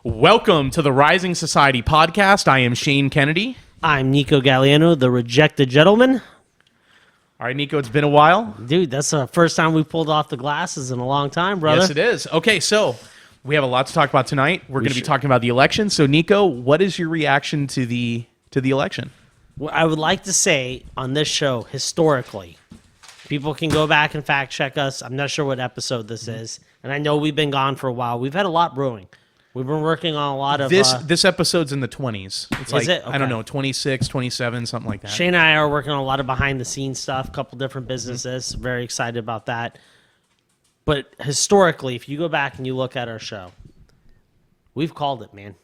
Welcome to the Rising Society podcast. I am Shane Kennedy. I'm Nico Galliano, the rejected gentleman. All right, Nico, it's been a while. Dude, that's the first time we pulled off the glasses in a long time, brother. Yes, it is. Okay, so we have a lot to talk about tonight. We're going to be talking about the election. So, Nico, what is your reaction to the election? What I would like to say on this show, historically, people can go back and fact check us. I'm not sure what episode this is, and I know we've been gone for a while. We've had a lot brewing. We've been working on a lot of... This episode's in the 20s. It's like, it? Okay. I don't know, 26, 27, something like that. Shane and I are working on a lot of behind-the-scenes stuff, a couple different businesses. Very excited about that. But historically, if you go back and you look at our show, we've called it, man.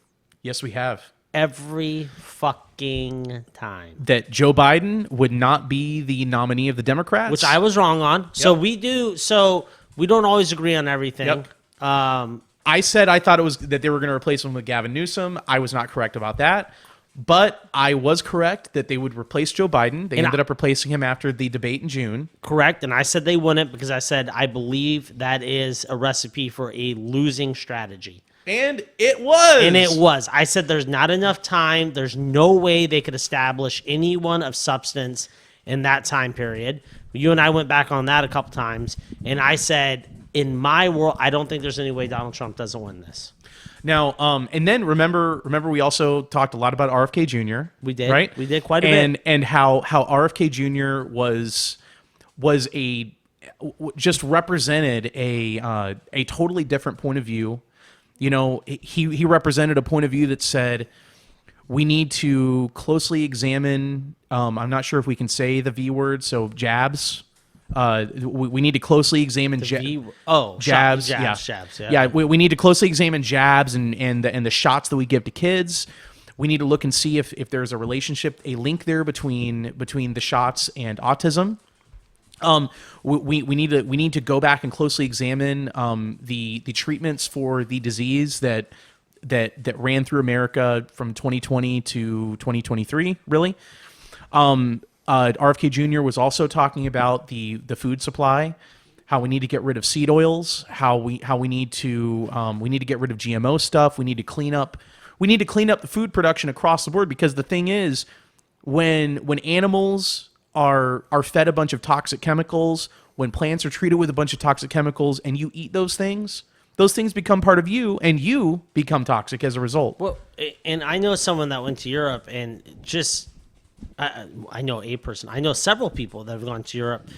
Yes, we have. Every fucking time. That Joe Biden would not be the nominee of the Democrats. Which I was wrong on. So we don't always agree on everything. Yep. I said I thought it was that they were going to replace him with Gavin Newsom. I was not correct about that. But I was correct that they would replace Joe Biden. They ended up replacing him after the debate in June. Correct. And I said they wouldn't because I said I believe that is a recipe for a losing strategy. And it was. I said there's not enough time. There's no way they could establish anyone of substance in that time period. You and I went back on that a couple times. And I said, in my world, I don't think there's any way Donald Trump doesn't win this. Now, and then remember we also talked a lot about RFK Jr. We did. Right? We did quite a bit. And how RFK Jr. was just represented a totally different point of view. You know, he represented a point of view that said we need to closely examine, I'm not sure if we can say the V word, so jabs. We need to closely examine jabs. Yeah. We need to closely examine jabs and the shots that we give to kids. We need to look and see if there's a relationship, a link there between the shots and autism. We need to go back and closely examine the treatments for the disease that ran through America from 2020 to 2023. Really. RFK Jr. was also talking about the food supply, how we need to get rid of seed oils, how we need to get rid of GMO stuff. We need to clean up the food production across the board, because the thing is, when animals are fed a bunch of toxic chemicals, when plants are treated with a bunch of toxic chemicals, and you eat those things become part of you, and you become toxic as a result. Well, and I know someone that went to Europe and just. I know a person. I know several people that have gone to Europe,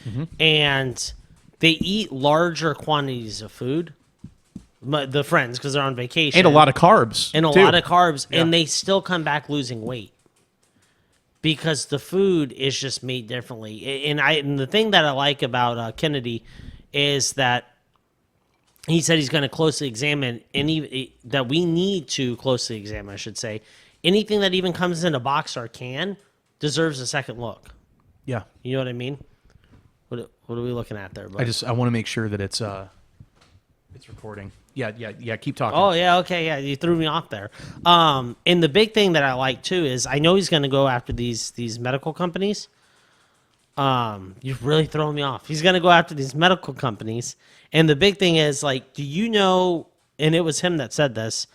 and they eat larger quantities of food. The friends, because they're on vacation, and a lot of carbs, and they still come back losing weight because the food is just made differently. And the thing that I like about Kennedy is that he said he's going to closely examine that we need to closely examine. I should say anything that even comes in a box or can deserves a second look. Yeah. You know what I mean? What are we looking at there, bud? I want to make sure that it's recording. Yeah, keep talking. Oh, yeah, okay, yeah, you threw me off there. And the big thing that I like, too, is I know he's going to go after these medical companies. You've really thrown me off. He's going to go after these medical companies. And the big thing is, like, do you know, and it was him that said this,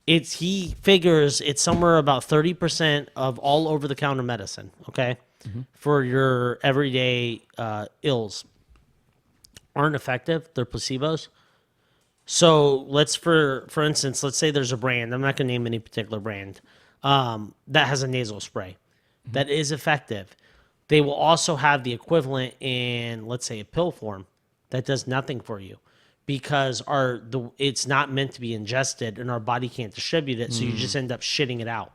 he figures it's somewhere about 30% of all over-the-counter medicine, okay, for your everyday ills aren't effective. They're placebos. So for instance, let's say there's a brand. I'm not going to name any particular brand that has a nasal spray that is effective. They will also have the equivalent in, let's say, a pill form that does nothing for you, because it's not meant to be ingested and our body can't distribute it, so you just end up shitting it out.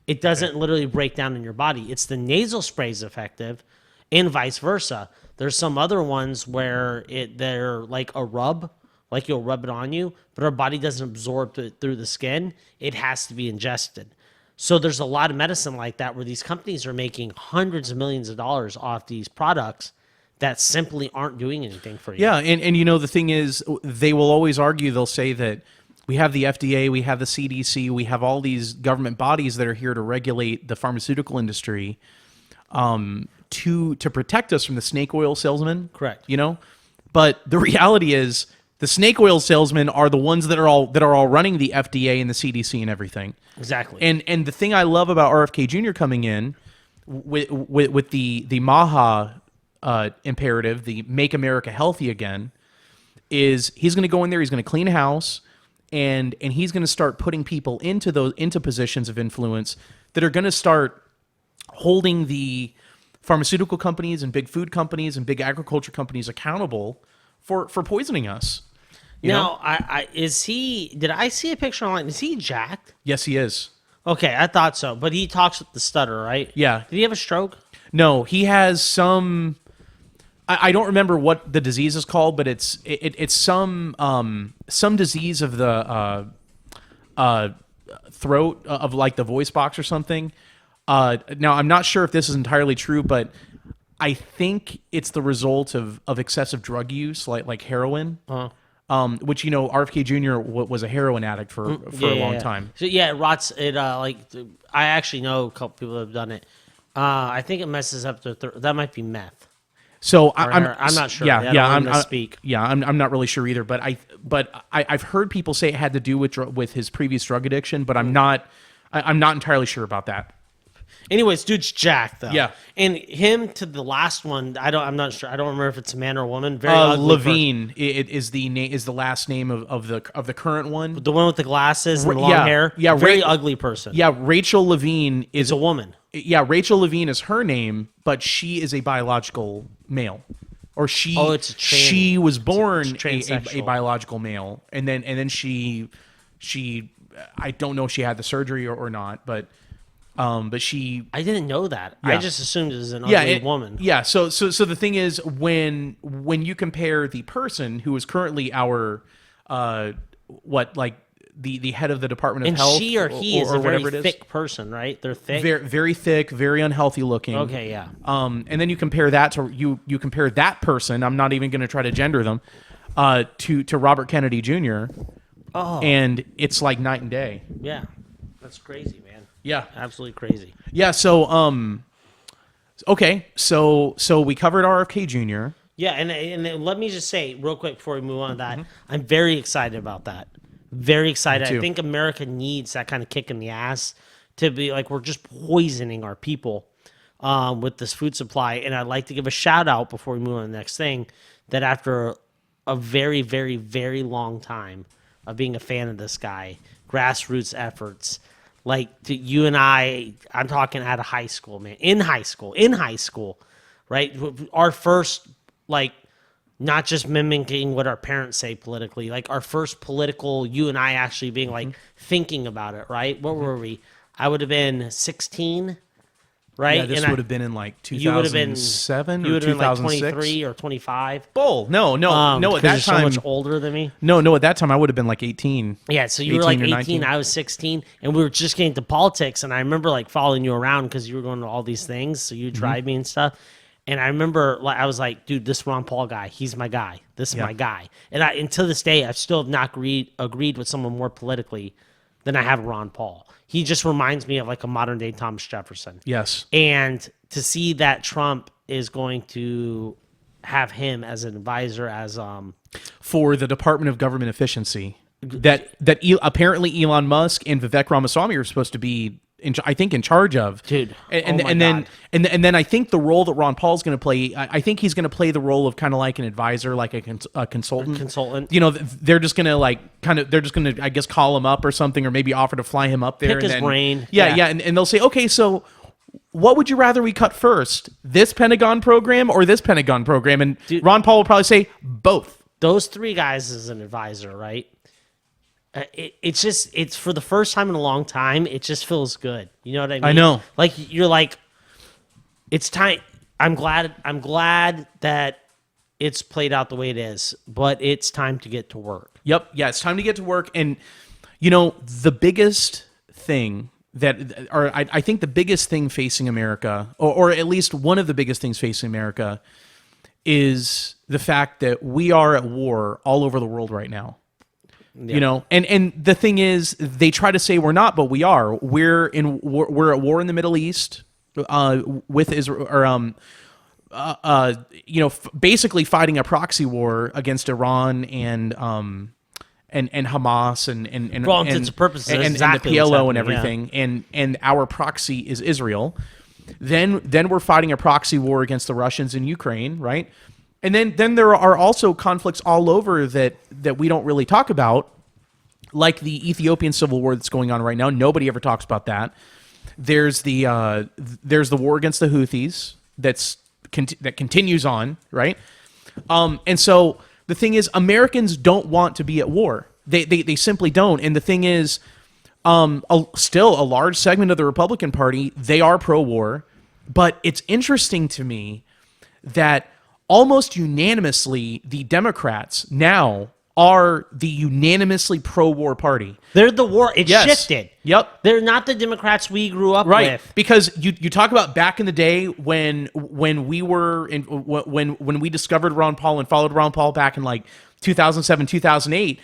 It doesn't literally break down in your body. It's the nasal spray is effective, and vice versa. There's some other ones where they're like a rub, like you'll rub it on you, but our body doesn't absorb it through the skin. It has to be ingested. So there's a lot of medicine like that where these companies are making hundreds of millions of dollars off these products that simply aren't doing anything for you. Yeah, and you know, the thing is, they will always argue, they'll say that we have the FDA, we have the CDC, we have all these government bodies that are here to regulate the pharmaceutical industry to protect us from the snake oil salesman. Correct. You know? But the reality is, The snake oil salesmen are the ones that are all running the FDA and the CDC and everything. Exactly. And the thing I love about RFK Jr. coming in with the Maha imperative, the Make America Healthy Again, is he's going to go in there, he's going to clean house, and he's going to start putting people into positions of influence that are going to start holding the pharmaceutical companies and big food companies and big agriculture companies accountable for poisoning us. Now, is he? Did I see a picture online? Is he jacked? Yes, he is. Okay, I thought so. But he talks with the stutter, right? Yeah. Did he have a stroke? No, he has some. I don't remember what the disease is called, but it's some disease of the throat of like the voice box or something. Now I'm not sure if this is entirely true, but I think it's the result of excessive drug use, like heroin. Which RFK Jr. was a heroin addict for a long time. So yeah, it rots. It I actually know a couple people that have done it. I think it messes up that might be meth. So I'm not sure. I'm not really sure either. But I've heard people say it had to do with his previous drug addiction, but I'm not entirely sure about that. Anyways, dude's jacked though. Yeah. And him to the last one, I'm not sure. I don't remember if it's a man or a woman. Very ugly Levine is the last name of the current one. The one with the glasses and the long hair. Yeah, very ugly person. Yeah, Rachel Levine is a woman. Yeah, Rachel Levine is her name, but she is a biological male. Or she she was born a biological male, and then she I don't know if she had the surgery or not, but she. I didn't know that. Yeah. I just assumed it was an ugly woman. Yeah. So the thing is, when you compare the person who is currently our the head of the Department of Health, and she or he is a very thick person, right? They're thick, very, very thick, very unhealthy looking. Okay, yeah. And then you compare that to you compare that person. I'm not even going to try to gender them. To Robert Kennedy Jr. Oh, and it's like night and day. Yeah, that's crazy, man. Yeah, absolutely crazy. Yeah. So okay. So we covered RFK Jr. Yeah, and let me just say real quick before we move on to that, I'm very excited about that. Very excited. I think America needs that kind of kick in the ass to be like, we're just poisoning our people with this food supply. And I'd like to give a shout out before we move on to the next thing, that after a very, very, very long time of being a fan of this guy, grassroots efforts, like you and I'm talking out of high school, man, in high school, right? Our first, like, not just mimicking what our parents say politically, like our first political, you and I actually being like thinking about it, right? What were we? I would have been 16, right? Yeah, this would have been in like 2007 you or would have been like 2006. 23 or 25. Bull. No. At that you're time, so much older than me. No. At that time, I would have been like 18. Yeah, so you were like 18, 19. I was 16, and we were just getting to politics. And I remember like following you around because you were going to all these things, so you drive me and stuff. And I remember, I was like, dude, this Ron Paul guy, he's my guy. This is my guy. And to this day, I still have not agreed with someone more politically than I have Ron Paul. He just reminds me of like a modern day Thomas Jefferson. Yes. And to see that Trump is going to have him as an advisor, as for the Department of Government Efficiency, apparently Elon Musk and Vivek Ramaswamy are supposed to be in charge of, dude. And then I think the role that Ron Paul's going to play, I think he's going to play the role of kind of like an advisor, like a consultant. They're just going to I guess call him up or something, or maybe offer to fly him up there. Pick his brain. Yeah. And they'll say, okay, so what would you rather we cut first, this Pentagon program or this Pentagon program? And Ron Paul will probably say both. Those three guys as an advisor, right? It's for the first time in a long time. It just feels good. You know what I mean? I know. Like you're like, it's time. I'm glad that it's played out the way it is, but it's time to get to work. Yep. Yeah. It's time to get to work. And the biggest thing I think the biggest thing facing America, or at least one of the biggest things facing America, is the fact that we are at war all over the world right now. Yeah. And the thing is, they try to say we're not, but we are. We're at war in the Middle East with Israel, basically fighting a proxy war against Iran and Hamas and For all intents and purposes, that's and exactly the what's PLO and happening, everything, and our proxy is Israel. Then we're fighting a proxy war against the Russians in Ukraine, right? And then there are also conflicts all over that we don't really talk about, like the Ethiopian civil war that's going on right now. Nobody ever talks about that. There's the war against the Houthis that continues on, right? And so the thing is, Americans don't want to be at war. They simply don't. And the thing is, still a large segment of the Republican Party, they are pro-war. But it's interesting to me that almost unanimously, the Democrats now are the unanimously pro-war party. They're the war. It shifted. Yep. They're not the Democrats we grew up Right. with. Because you talk about back in the day when we were in, when we discovered Ron Paul and followed Ron Paul back in like 2007, 2008.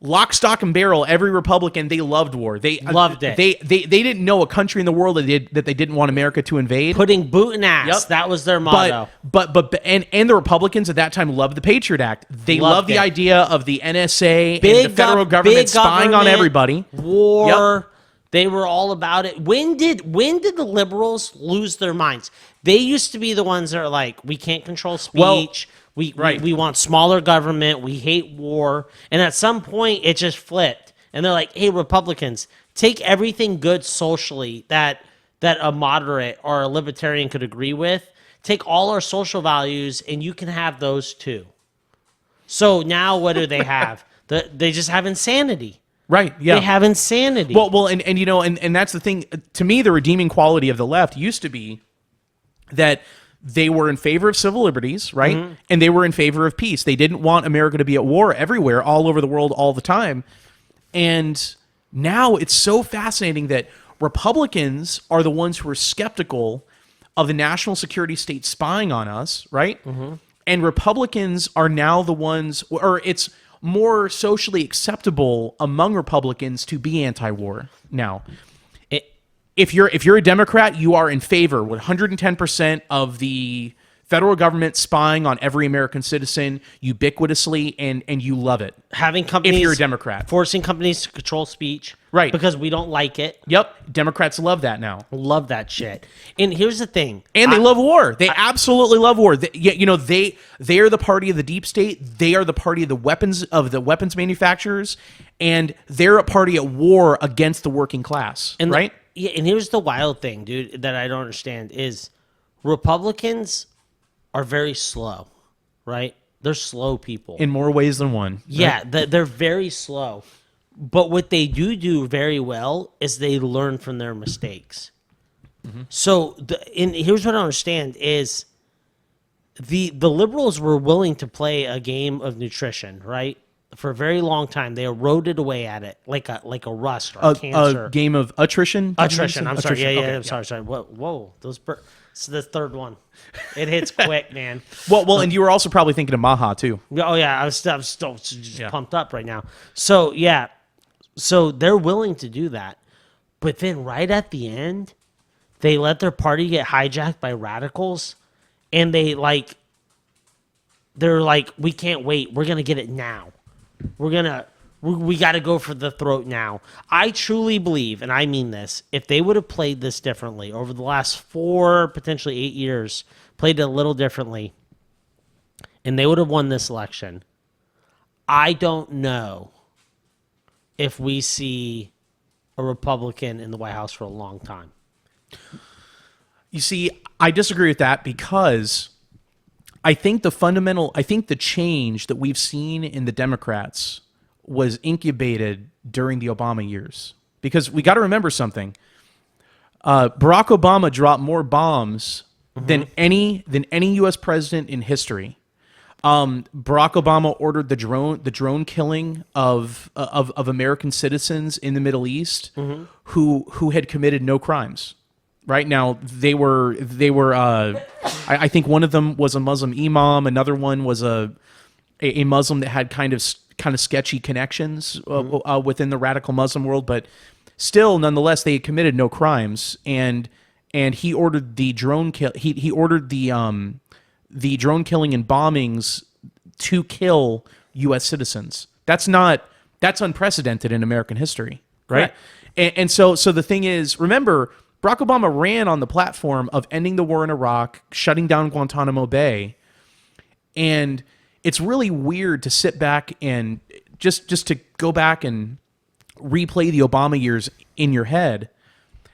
Lock, stock, and barrel, every Republican, they loved war. They loved it. They didn't know a country in the world that they didn't want America to invade. Putting boot in ass. Yep. That was their motto. But the Republicans at that time loved the Patriot Act. They loved the idea of the NSA and the federal government spying on everybody. War. Yep. They were all about it. When did the liberals lose their minds? They used to be the ones that are like, we can't control speech. We want smaller government. We hate war. And at some point, it just flipped. And they're like, hey, Republicans, take everything good socially that a moderate or a libertarian could agree with. Take all our social values, and you can have those too. So now what do they have? They just have insanity. Right, yeah. They have insanity. Well, and that's the thing. To me, the redeeming quality of the left used to be that they were in favor of civil liberties, right? Mm-hmm. And they were in favor of peace. They didn't want America to be at war everywhere, all over the world, all the time. And now it's so fascinating that Republicans are the ones who are skeptical of the national security state spying on us, right? Mm-hmm. And Republicans are now the ones, or it's more socially acceptable among Republicans to be anti-war now. If you're a Democrat, you are in favor 110% of the federal government spying on every American citizen ubiquitously, and you love it. Having companies, if you're a Democrat, forcing companies to control speech, right? Because we don't like it. Yep, Democrats love that now. Love that shit. And here's the thing, and they love war. They absolutely love war. They are the party of the deep state. They are the party of the weapons manufacturers, and they're a party at war against the working class, right? Yeah, and here's the wild thing, dude, that I don't understand is Republicans are very slow, right? They're slow people. In more ways than one. Yeah, right? They're very slow. But what they do very well is they learn from their mistakes. Mm-hmm. So, here's what I understand is the liberals were willing to play a game of nutrition, right? For a very long time, they eroded away at it like a rust or a cancer. A game of attrition? Attrition. I'm sorry. Yeah, okay, I'm sorry. Whoa. Those it's the third one. It hits quick, man. Well, and you were also probably thinking of Maha too. Oh yeah, I'm still just pumped up right now. So yeah, so they're willing to do that, but then right at the end, they let their party get hijacked by radicals, and they're like, we can't wait. We're gonna get it now. We got to go for the throat now. I truly believe, and I mean this, if they would have played this differently over the last 4, potentially 8 years, played it a little differently, and they would have won this election, I don't know if we see a Republican in the White House for a long time. You see, I disagree with that because I think the change that we've seen in the Democrats was incubated during the Obama years. Because we got to remember something. Barack Obama dropped more bombs than any U.S. president in history. Barack Obama ordered the drone killing of American citizens in the Middle East who had committed no crimes. Right now, they were. I think one of them was a Muslim imam. Another one was a Muslim that had kind of sketchy connections within the radical Muslim world. But still, nonetheless, they had committed no crimes. And he ordered the drone kill. He ordered the the drone killing and bombings to kill U.S. citizens. That's unprecedented in American history, right? Correct. And so the thing is, remember, Barack Obama ran on the platform of ending the war in Iraq, shutting down Guantanamo Bay, and it's really weird to sit back and just to go back and replay the Obama years in your head,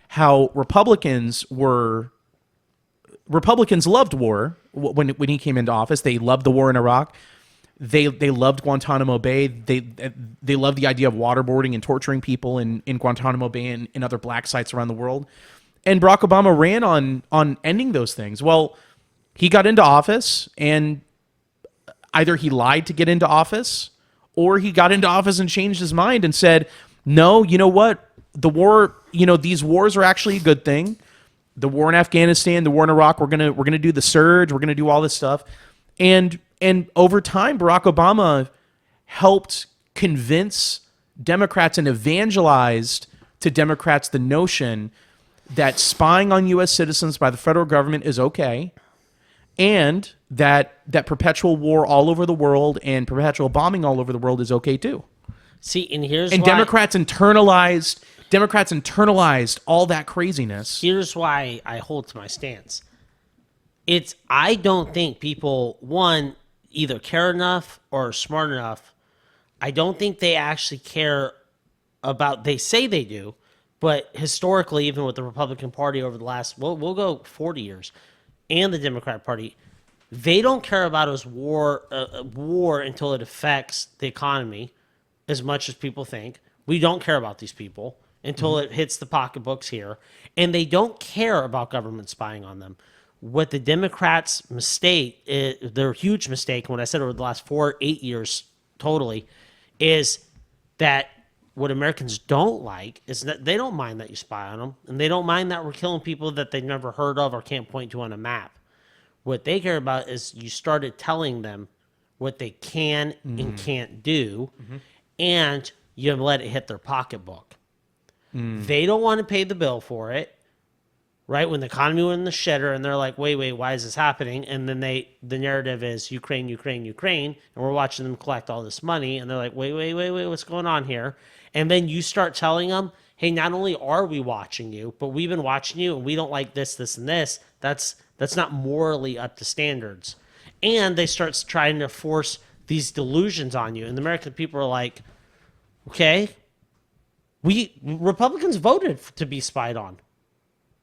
how Republicans loved war when he came into office. They loved the war in Iraq. They loved Guantanamo Bay. They loved the idea of waterboarding and torturing people in Guantanamo Bay and in other black sites around the world. And Barack Obama ran on ending those things. Well, he got into office, and either he lied to get into office, or he got into office and changed his mind and said, no, you know what? The war, these wars are actually a good thing. The war in Afghanistan, the war in Iraq, we're gonna do the surge, we're gonna do all this stuff. And over time, Barack Obama helped convince Democrats and evangelized to Democrats the notion that spying on U.S. citizens by the federal government is okay, and that perpetual war all over the world and perpetual bombing all over the world is okay too. See, and here's and why Democrats internalized all that craziness. Here's why I hold to my stance. I don't think people, one, either care enough or are smart enough. I don't think they actually care about, they say they do, but historically, even with the Republican Party over the last, we'll go 40 years, and the Democrat Party, they don't care about us war until it affects the economy as much as people think. We don't care about these people until it hits the pocketbooks here, and they don't care about government spying on them. What the Democrats' mistake, their huge mistake, when I said over the last 8 years totally, is that what Americans don't like is that they don't mind that you spy on them, and they don't mind that we're killing people that they've never heard of or can't point to on a map. What they care about is you started telling them what they can and can't do, and you let it hit their pocketbook. They don't want to pay the bill for it, right? When the economy went in the shitter and they're like, wait, why is this happening? And then the narrative is Ukraine, and we're watching them collect all this money, and they're like, wait, what's going on here? And then you start telling them, hey, not only are we watching you, but we've been watching you, and we don't like this, and this. That's not morally up to standards. And they start trying to force these delusions on you. And the American people are like, okay, Republicans voted to be spied on.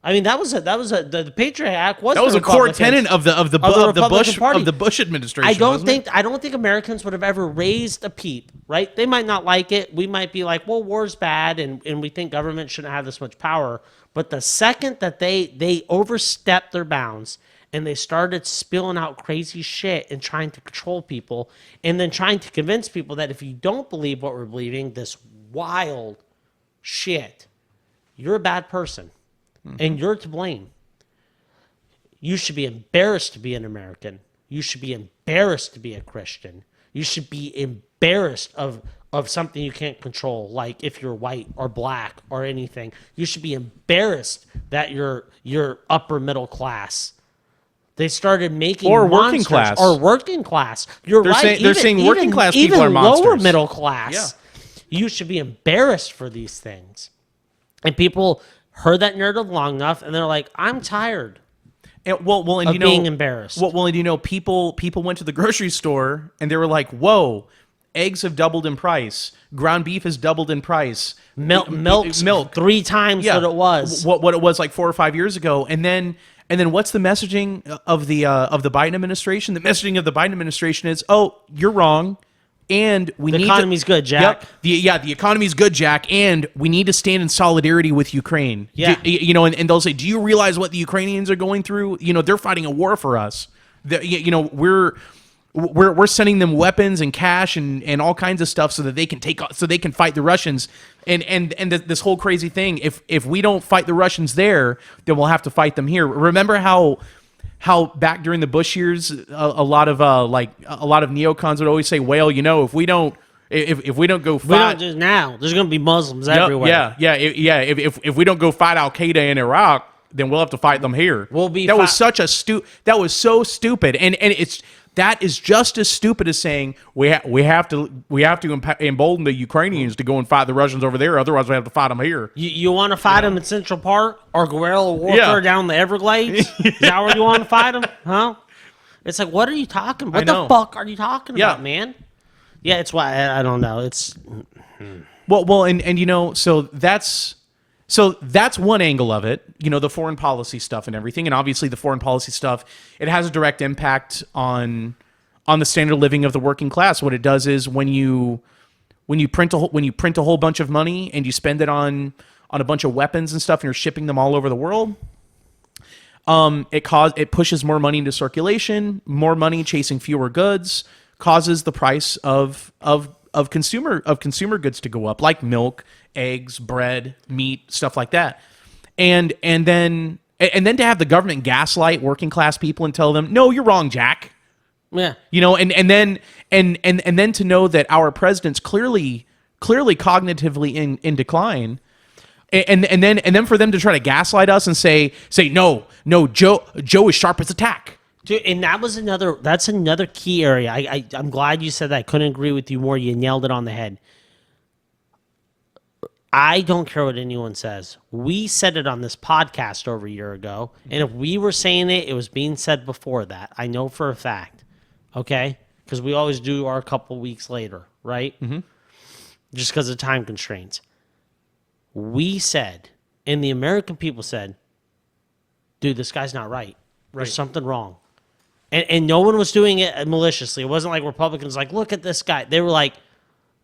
I mean, the Patriot Act was a core tenet of the Bush administration. I don't think Americans would have ever raised a peep, right? They might not like it. We might be like, well, war's bad, and we think government shouldn't have this much power. But the second that they overstepped their bounds and they started spilling out crazy shit and trying to control people, and then trying to convince people that if you don't believe what we're believing, this wild shit, you're a bad person. And you're to blame. You should be embarrassed to be an American. You should be embarrassed to be a Christian. You should be embarrassed of something you can't control, like if you're white or black or anything. You should be embarrassed that you're upper middle class. They started making working class. Or working class. You're right. They're saying working class people are monsters. Even lower middle class. Yeah. You should be embarrassed for these things. And people heard that narrative long enough, and they're like, I'm tired of being embarrassed. People went to the grocery store, and they were like, whoa, eggs have doubled in price. Ground beef has doubled in price. Milk 3 times what it was. What it was like 4 or 5 years ago. And then what's the messaging of the Biden administration? The messaging of the Biden administration is, oh, you're wrong. And the economy's good, Jack. Yep. The economy's good, Jack. And we need to stand in solidarity with Ukraine. Yeah. And they'll say, do you realize what the Ukrainians are going through? They're fighting a war for us. We're sending them weapons and cash and all kinds of stuff so that they can fight the Russians. And this whole crazy thing. If we don't fight the Russians there, then we'll have to fight them here. Remember how back during the Bush years, a lot of neocons would always say, well, if we don't go fight, we don't just now, there's going to be Muslims everywhere. If we don't go fight Al Qaeda in Iraq, then we'll have to fight them here. We'll be that was such a that was so stupid, and that is just as stupid as saying we have to embolden the Ukrainians to go and fight the Russians over there, otherwise we have to fight them here. You want to fight them in Central Park or guerrilla warfare down the Everglades? Is that where you want to fight them? Huh? It's like, what are you talking about? What the fuck are you talking about, man? Yeah, it's why I don't know. It's well, and you know, so that's one angle of it, you know, the foreign policy stuff and everything. And obviously the foreign policy stuff, it has a direct impact on the standard of living of the working class. What it does is when you print a whole bunch of money and you spend it on a bunch of weapons and stuff and you're shipping them all over the world, it pushes more money into circulation, more money chasing fewer goods, causes the price of consumer goods to go up, like milk, eggs, bread, meat, stuff like that. And then to have the government gaslight working class people and tell them, no, you're wrong, Jack. Yeah. You know, and then to know that our president's clearly cognitively in decline. And then for them to try to gaslight us and say no, Joe is sharp as a tack. Dude, and that's another key area. I'm glad you said that. I couldn't agree with you more. You nailed it on the head. I don't care what anyone says. We said it on this podcast over a year ago, and if we were saying it, it was being said before that. I know for a fact, okay? Because we always do our couple weeks later, right? Mm-hmm. Just because of time constraints. We said, and the American people said, dude, this guy's not right. There's something wrong. And no one was doing it maliciously. It wasn't like Republicans like, look at this guy. They were like,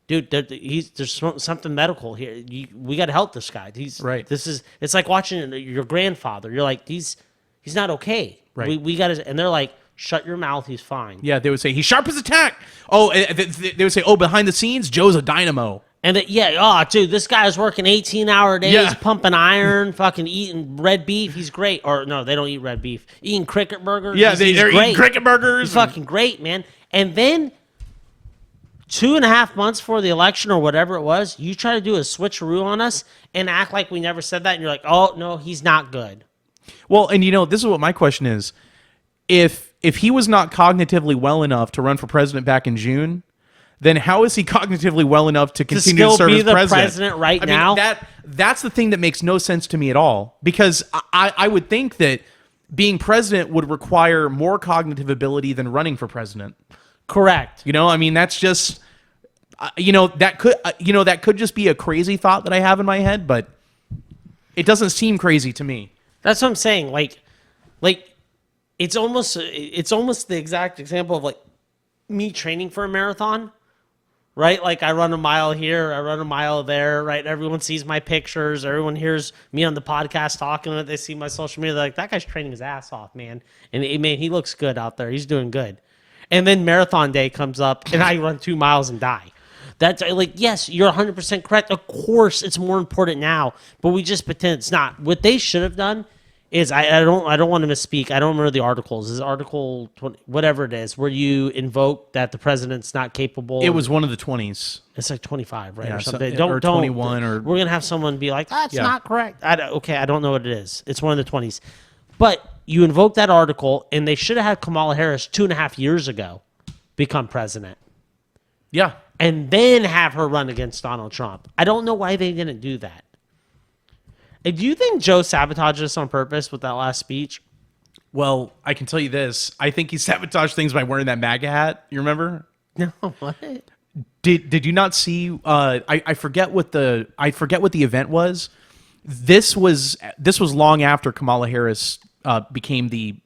dude, there's something medical here. We got to help this guy. Right. It's like watching your grandfather. You're like, he's not okay. Right. We got to, and they're like, shut your mouth. He's fine. Yeah, they would say he's sharp as a tack. Oh, they would say, oh, behind the scenes, Joe's a dynamo. And dude, this guy is working 18-hour days, pumping iron, fucking eating red beef. He's great. Or no, they don't eat red beef. Eating cricket burgers. Yeah, they're eating cricket burgers. He's fucking great, man. And then 2.5 months before the election or whatever it was, you try to do a switcheroo on us and act like we never said that. And you're like, oh, no, he's not good. Well, and you know, this is what my question is. If he was not cognitively well enough to run for president back in June, then how is he cognitively well enough to continue to serve as president now? That's the thing that makes no sense to me at all. Because I would think that being president would require more cognitive ability than running for president. Correct. You know, I mean, that's just, that could just be a crazy thought that I have in my head, but it doesn't seem crazy to me. That's what I'm saying. Like it's almost the exact example of like me training for a marathon. Right? Like I run a mile here, I run a mile there, right? Everyone sees my pictures, everyone hears me on the podcast talking, they see my social media, they're like, that guy's training his ass off, man. And man, he looks good out there. He's doing good. And then marathon day comes up and I run 2 miles and die. That's like, yes, you're 100% correct. Of course, it's more important now, but we just pretend it's not. What they should have done is I don't want to misspeak. I don't remember the articles. Is Article 20, whatever it is, where you invoke that the president's not capable. It was one of the 20s. It's like 25, right? Yeah, or something. or 21 or we're going to have someone be like, that's not correct. I don't know what it is. It's one of the 20s. But you invoke that article, and they should have had Kamala Harris 2.5 years ago become president. Yeah. And then have her run against Donald Trump. I don't know why they didn't do that. Do you think Joe sabotaged us on purpose with that last speech? Well, I can tell you this. I think he sabotaged things by wearing that MAGA hat. You remember? No, what? Did you not see? I forget what the event was. This was long after Kamala Harris became the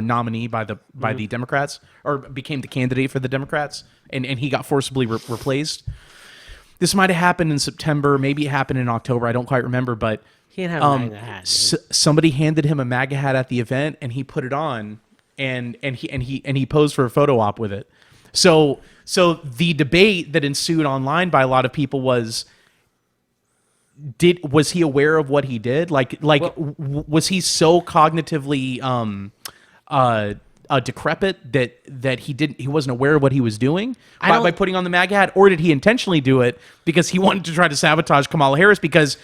nominee by the Democrats, or became the candidate for the Democrats, and he got forcibly replaced. This might have happened in September, maybe it happened in October. I don't quite remember, but he didn't have a MAGA hat. Somebody handed him a MAGA hat at the event, and he put it on, and he posed for a photo op with it. So the debate that ensued online by a lot of people was he aware of what he did? Was he so cognitively decrepit that he wasn't aware of what he was doing by don't- putting on the MAGA hat, or did he intentionally do it because he wanted to try to sabotage Kamala Harris because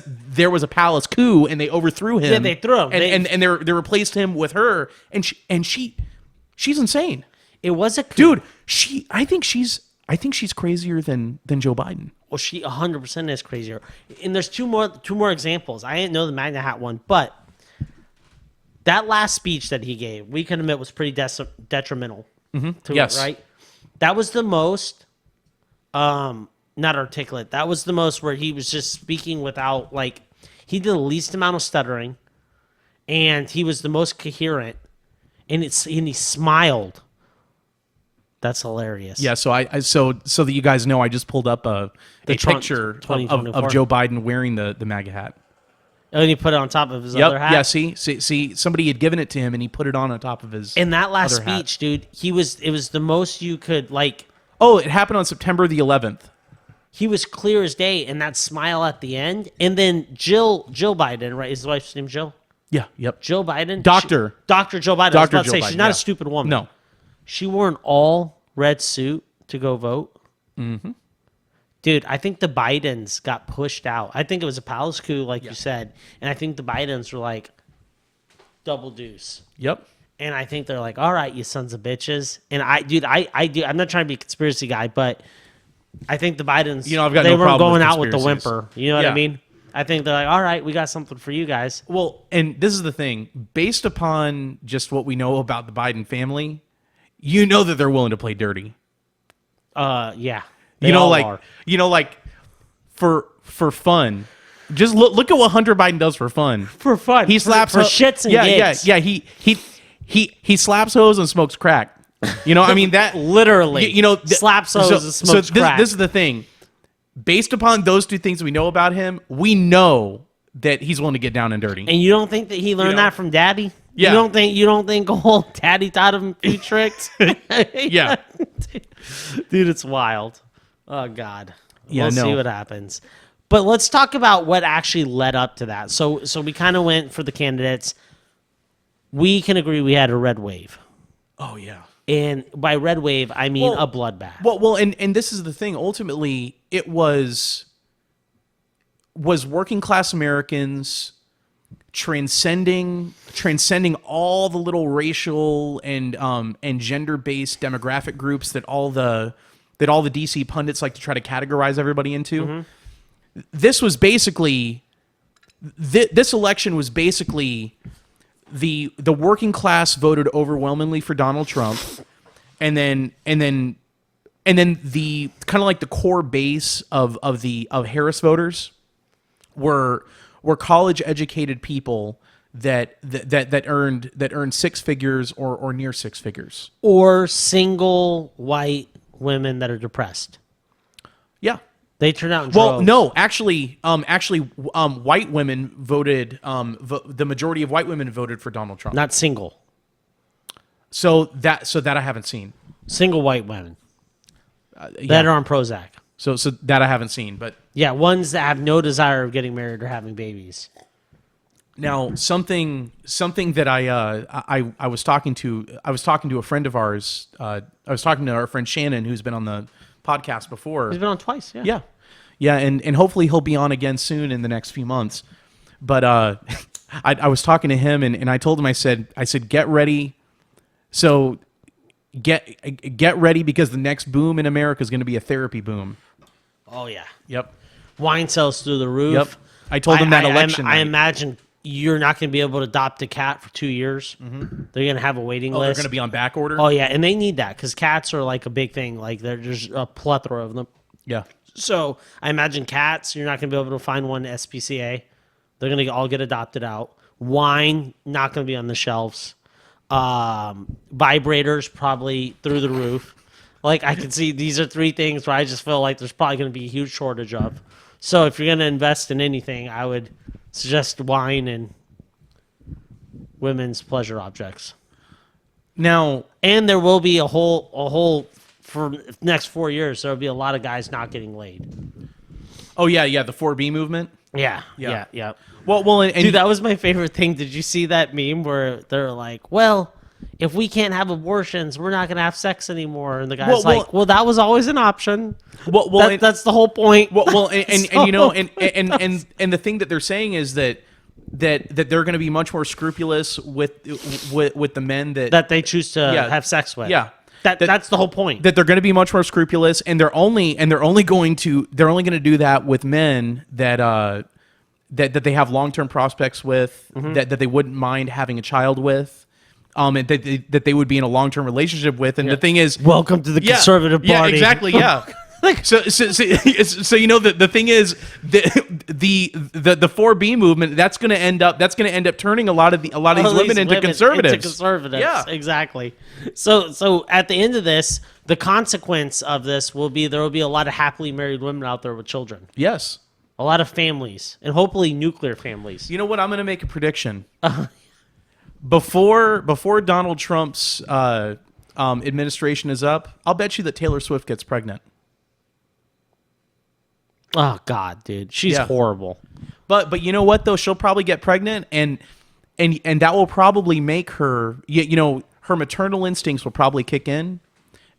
there was a palace coup and they overthrew him? Yeah, they threw him. and they replaced him with her, and she's insane. It was a coup. Dude. I think she's crazier than Joe Biden. Well, she 100% is crazier. And there's two more examples. I didn't know the Magna Hat one, but that last speech that he gave, we can admit was pretty detrimental to Yes. it, right? That was the most, not articulate. That was the most where he was just speaking without, like, he did the least amount of stuttering, and he was the most coherent, and he smiled. That's hilarious. Yeah, so so that you guys know, I just pulled up a picture of Joe Biden wearing the MAGA hat. And he put it on top of his other hat. Yeah, see, somebody had given it to him, and he put it on top of his. In that last other hat. speech, dude, it was the most you could, like. Oh, it happened on September the 11th. He was clear as day, and that smile at the end, and then Jill Biden, right? Is his wife's name Jill? Yeah, yep. Jill Biden, Doctor Jill Biden. I was Dr. about to Jill say Biden, she's not yeah. a stupid woman. No. She wore an all red suit to go vote. Mm-hmm. Dude, I think the Bidens got pushed out. I think it was a palace coup, like you said, and I think the Bidens were like double deuce. Yep. And I think they're like, all right, you sons of bitches. And I'm not trying to be a conspiracy guy, but I think the Bidens, I've got they no weren't problem going with out with the conspiracies. whimper. You know what Yeah. I mean? I think they're like, all right, we got something for you guys. Well, and this is the thing. Based upon just what we know about the Biden family, you know that they're willing to play dirty. Yeah. You They know, all like are. for fun. Just look at what Hunter Biden does for fun. For fun. He slaps for ho- shits and yeah, gigs. Yeah. He slaps hoes and smokes crack. You know, I mean that Literally. You slaps hoes and smokes crack. This is the thing. Based upon those two things we know about him, we know that he's willing to get down and dirty. And you don't think that he learned know? that from Daddy? Yeah. You don't think old Daddy taught him a few tricks? Yeah. Dude, it's wild. Oh God. Yeah, We'll no. see what happens. But let's talk about what actually led up to that. So we kind of went for the candidates. We can agree we had a red wave. Oh yeah. And by red wave, I mean a bloodbath. Well, and this is the thing. Ultimately, it was working class Americans transcending all the little racial and gender based demographic groups that all the DC pundits like to try to categorize everybody into. Mm-hmm. This was basically this election was basically the working class voted overwhelmingly for Donald Trump, and then the kind of like the core base of Harris voters were college educated people that earned six figures or near six figures. Or single white women that are depressed. Yeah. They turn out in Well, droves. no, actually, white women voted. The majority of white women voted for Donald Trump. Not single. So that I haven't seen. Single white women that Yeah. are on Prozac. So that I haven't seen. But Yeah, ones that have no desire of getting married or having babies. now something that I was talking to a friend of ours. I was talking to our friend Shannon, who's been on the podcast before. He's been on twice, yeah. Yeah, and hopefully he'll be on again soon in the next few months. But I was talking to him and I told him I said get ready. So get ready because the next boom in America is going to be a therapy boom. Oh, yeah. Yep. Wine sells through the roof. Yep. I told him that election I night. imagine you're not going to be able to adopt a cat for 2 years. Mm-hmm. They're going to have a waiting Oh, they're list. going to be on back order. Oh, yeah, and they need that because cats are like a big thing. Like there's a plethora of them. Yeah. So I imagine cats, you're not going to be able to find one SPCA. They're going to all get adopted out. Wine, not going to be on the shelves. Vibrators, probably through the roof. Like I can see these are three things where I just feel like there's probably going to be a huge shortage of. So if you're going to invest in anything, I would suggest wine and women's pleasure objects. Now, And there will be a whole for the next 4 years. There will be a lot of guys not getting laid. oh yeah, the 4B movement. Yeah. Well, and Dude, that was my favorite thing. Did you see that meme where they're like, well, if we can't have abortions, we're not going to have sex anymore. And the guy's well, that was always an option. That's the whole point. And you know, and the thing that they're saying is that they're going to be much more scrupulous with the men that they choose to have sex with. Yeah. That's the whole point. That they're going to be much more scrupulous, and they're only going to do that with men that they have long-term prospects with, that they wouldn't mind having a child with, and that they would be in a long-term relationship with. And the thing is, welcome to the conservative party. Yeah, exactly. Yeah. So you know, the thing is, the 4B movement, that's going to end up turning a lot of these women into conservatives. Yeah, exactly. So at the end of this, the consequence of this will be there will be a lot of happily married women out there with children. Yes, a lot of families, and hopefully nuclear families. You know what? I'm going to make a prediction. Before Donald Trump's administration is up, I'll bet you that Taylor Swift gets pregnant. Oh God, dude, she's horrible. But you know what though? She'll probably get pregnant, and that will probably make her. You know, her maternal instincts will probably kick in,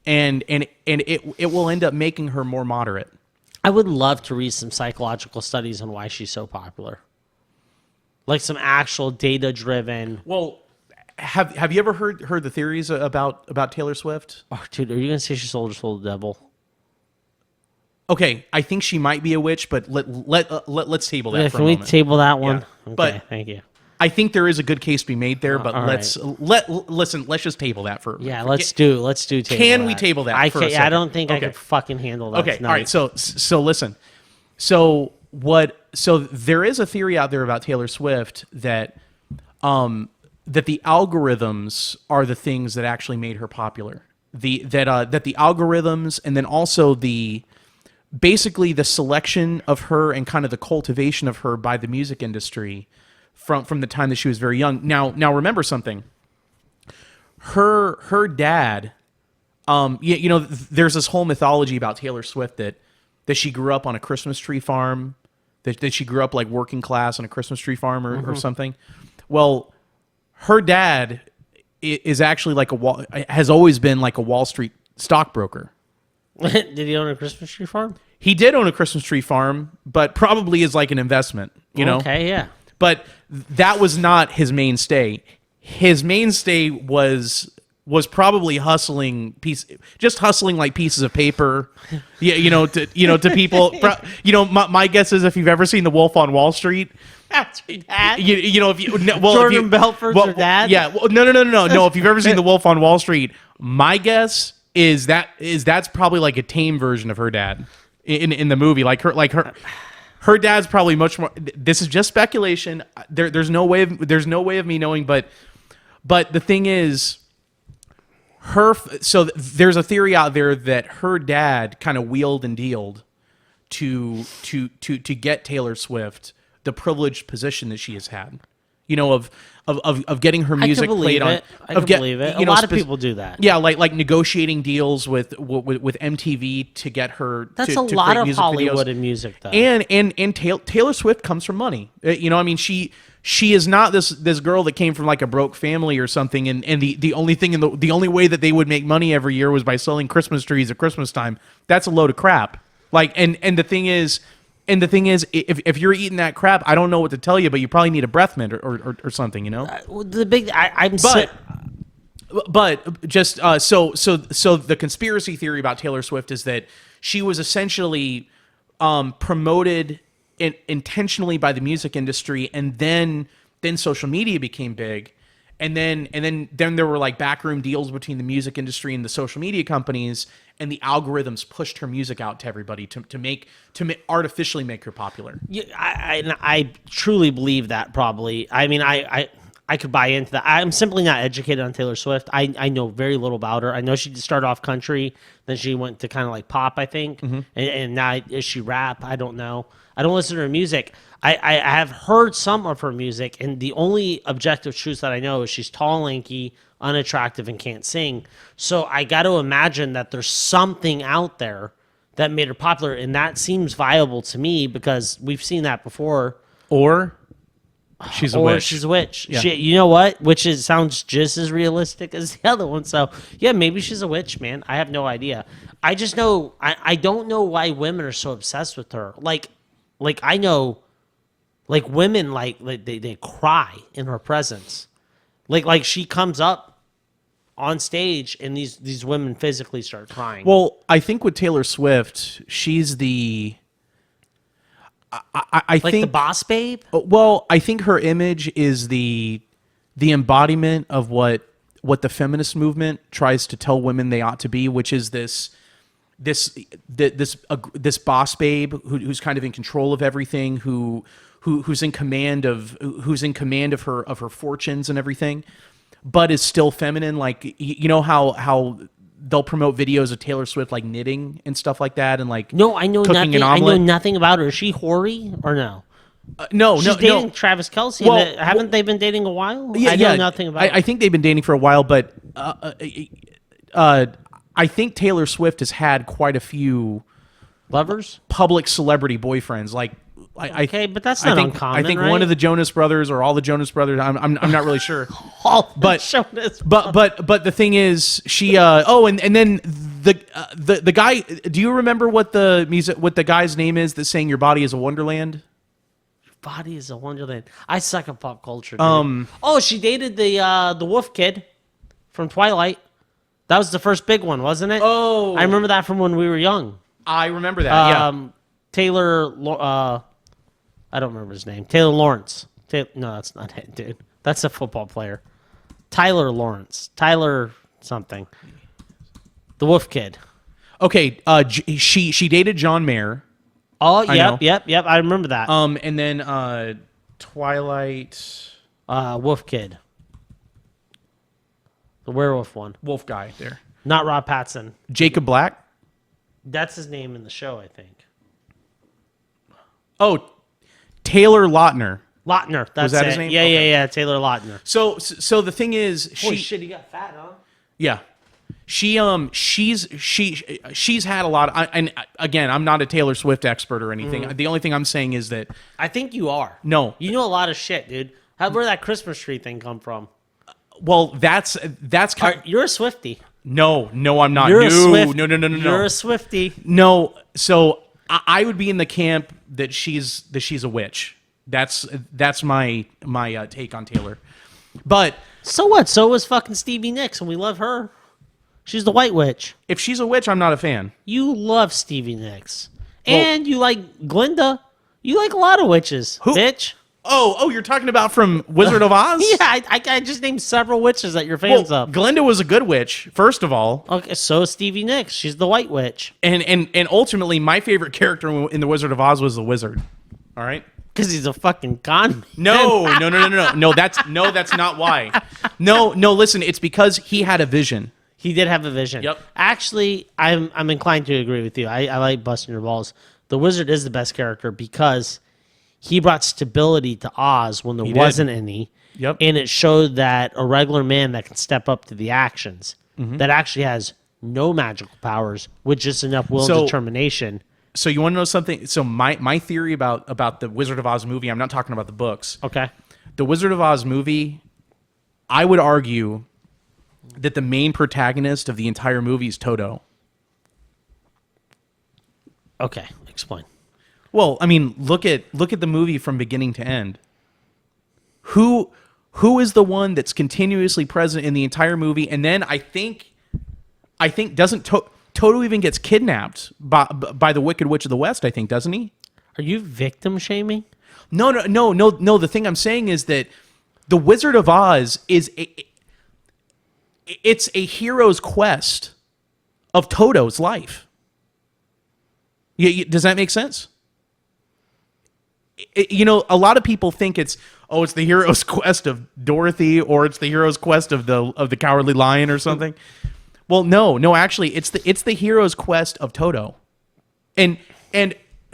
and it will end up making her more moderate. I would love to read some psychological studies on why she's so popular, like some actual data driven. Well, have you ever heard the theories about Taylor Swift? Oh, dude, are you gonna say she sold her soul to the devil? Okay, I think she might be a witch, but let's table that for a moment. Can we table that one? Yeah. Okay, but thank you. I think there is a good case to be made there, but let's just table that for. Yeah, let's do table. Can we table that? I don't think I could fucking handle that. Okay, all right. So listen. So there is a theory out there about Taylor Swift that the algorithms are the things that actually made her popular. That the algorithms, and then also basically the selection of her and kind of the cultivation of her by the music industry from the time that she was very young. Now remember something. Her dad, you know, there's this whole mythology about Taylor Swift that she grew up on a Christmas tree farm, that she grew up like working class on a Christmas tree farm or something. Well, her dad is actually has always been like a Wall Street stockbroker. Did he own a Christmas tree farm? He did own a Christmas tree farm, but probably is like an investment, you know? Okay, yeah. But that was not his mainstay. His mainstay was probably hustling like pieces of paper, to people. My guess is if you've ever seen The Wolf on Wall Street, that's your dad. Jordan Belfort's your dad. Yeah. Well, no. If you've ever seen The Wolf on Wall Street, my guess is that's probably like a tame version of her dad in the movie. Her dad's probably much more. This is just speculation. There's no way of me knowing. But the thing is, so there's a theory out there that her dad kind of wheeled and dealed to get Taylor Swift the privileged position that she has had. You know, of getting her music played on. I can believe it. A lot of people do that. Yeah, like negotiating deals with MTV to get her. That's to a lot of videos. Hollywood and music, though. And Taylor Swift comes from money. You know, I mean, she is not this girl that came from like a broke family or something. And the only thing the only way that they would make money every year was by selling Christmas trees at Christmas time. That's a load of crap. Like, and the thing is. And the thing is, if you're eating that crap, I don't know what to tell you, but you probably need a breath mint or something, you know. But just so the conspiracy theory about Taylor Swift is that she was essentially promoted intentionally by the music industry, and then social media became big, and then there were like backroom deals between the music industry and the social media companies, and the algorithms pushed her music out to everybody to artificially make her popular. Yeah, I truly believe that. Probably. I mean, I could buy into that. I'm simply not educated on Taylor Swift. I know very little about her. I know she started off country, then she went to kind of like pop, I think, and now is she rap? I don't know. I don't listen to her music. I have heard some of her music, and the only objective truth that I know is she's tall, lanky, unattractive, and can't sing. So I got to imagine that there's something out there that made her popular, and that seems viable to me because we've seen that before. Or She's a or witch. she's a witch. Yeah. You know what? Witches sounds just as realistic as the other one. So yeah, maybe she's a witch, man. I have no idea. I just know I don't know why women are so obsessed with her. Like I know, like women like they cry in her presence. Like she comes up on stage and these women physically start crying. Well, I think with Taylor Swift, she's the. I like think the boss babe. Well, I think her image is the embodiment of what the feminist movement tries to tell women they ought to be, which is this boss babe who's kind of in control of everything, who's in command of her fortunes and everything, but is still feminine. Like you know how they'll promote videos of Taylor Swift like knitting and stuff like that, and like No, I know cooking nothing. an I know omelet. nothing about her. Is she hoary or no? No, She's no, dating no. Travis Kelce. Well, Haven't they been dating a while? Yeah, I know yeah. nothing about I think they've been dating for a while, but I think Taylor Swift has had quite a few lovers. public celebrity boyfriends. Like, Okay, but that's not uncommon, I think right? one of the Jonas Brothers or all the Jonas Brothers. I'm not really sure. But But the thing is, she and then the guy. Do you remember what the guy's name is that's saying your body is a wonderland? body is a wonderland. I suck at pop culture. Dude. Oh, she dated the wolf kid from Twilight. That was the first big one, wasn't it? Oh, I remember that from when we were young. I remember that. Yeah. Taylor. I don't remember his name. Taylor Lawrence. No, that's not it, dude. That's a football player. Tyler Lawrence. Tyler something. The wolf kid. Okay. She dated John Mayer. Oh, know. yep. I remember that. And then Twilight. Wolf kid. The werewolf one. Wolf guy there. Not Rob Pattinson. Jacob Black. That's his name in the show, I think. Oh, Taylor Lautner. Lautner. That's that it. his name? Yeah, Okay. yeah. Taylor Lautner. So the thing is, Holy shit, he got fat, huh? yeah, she's had a lot. And again, I'm not a Taylor Swift expert or anything. The only thing I'm saying is that I think you are. no, You know a lot of shit, dude. Where'd that Christmas tree thing come from? well, that's kind You're a Swiftie. no, I'm not. You're no, a Swift. no. You're a Swiftie. No, so I would be in the camp that she's a witch. That's my take on Taylor. But So what? So was fucking Stevie Nicks, and we love her. She's the white witch. if she's a witch, I'm not a fan. You love Stevie Nicks. And you like Glinda. You like a lot of witches, bitch. Oh, you're talking about from Wizard of Oz? Yeah, I just named several witches that you're fans Well, of. Glinda was a good witch, first of all. Okay, so is Stevie Nicks. She's the white witch. And ultimately, my favorite character in the Wizard of Oz was the wizard. All right. Because he's a fucking con man. No. That's not why. No. Listen, it's because he had a vision. He did have a vision. Yep. Actually, I'm inclined to agree with you. I like busting your balls. The wizard is the best character because he brought stability to Oz when there wasn't any. Yep. And it showed that a regular man that can step up to the actions, that actually has no magical powers with just enough will and determination. So you want to know something? So my theory about the Wizard of Oz movie, I'm not talking about the books. Okay. The Wizard of Oz movie, I would argue that the main protagonist of the entire movie is Toto. Okay. Explain. Well, I mean, look at the movie from beginning to end. Who is the one that's continuously present in the entire movie? And then I think doesn't Toto even gets kidnapped by the Wicked Witch of the West? I think, doesn't he? Are you victim shaming? No. The thing I'm saying is that the Wizard of Oz it's a hero's quest of Toto's life. Does that make sense? A lot of people think it's the hero's quest of Dorothy, or it's the hero's quest of the Cowardly Lion or something. Well, no, actually, it's the hero's quest of Toto, and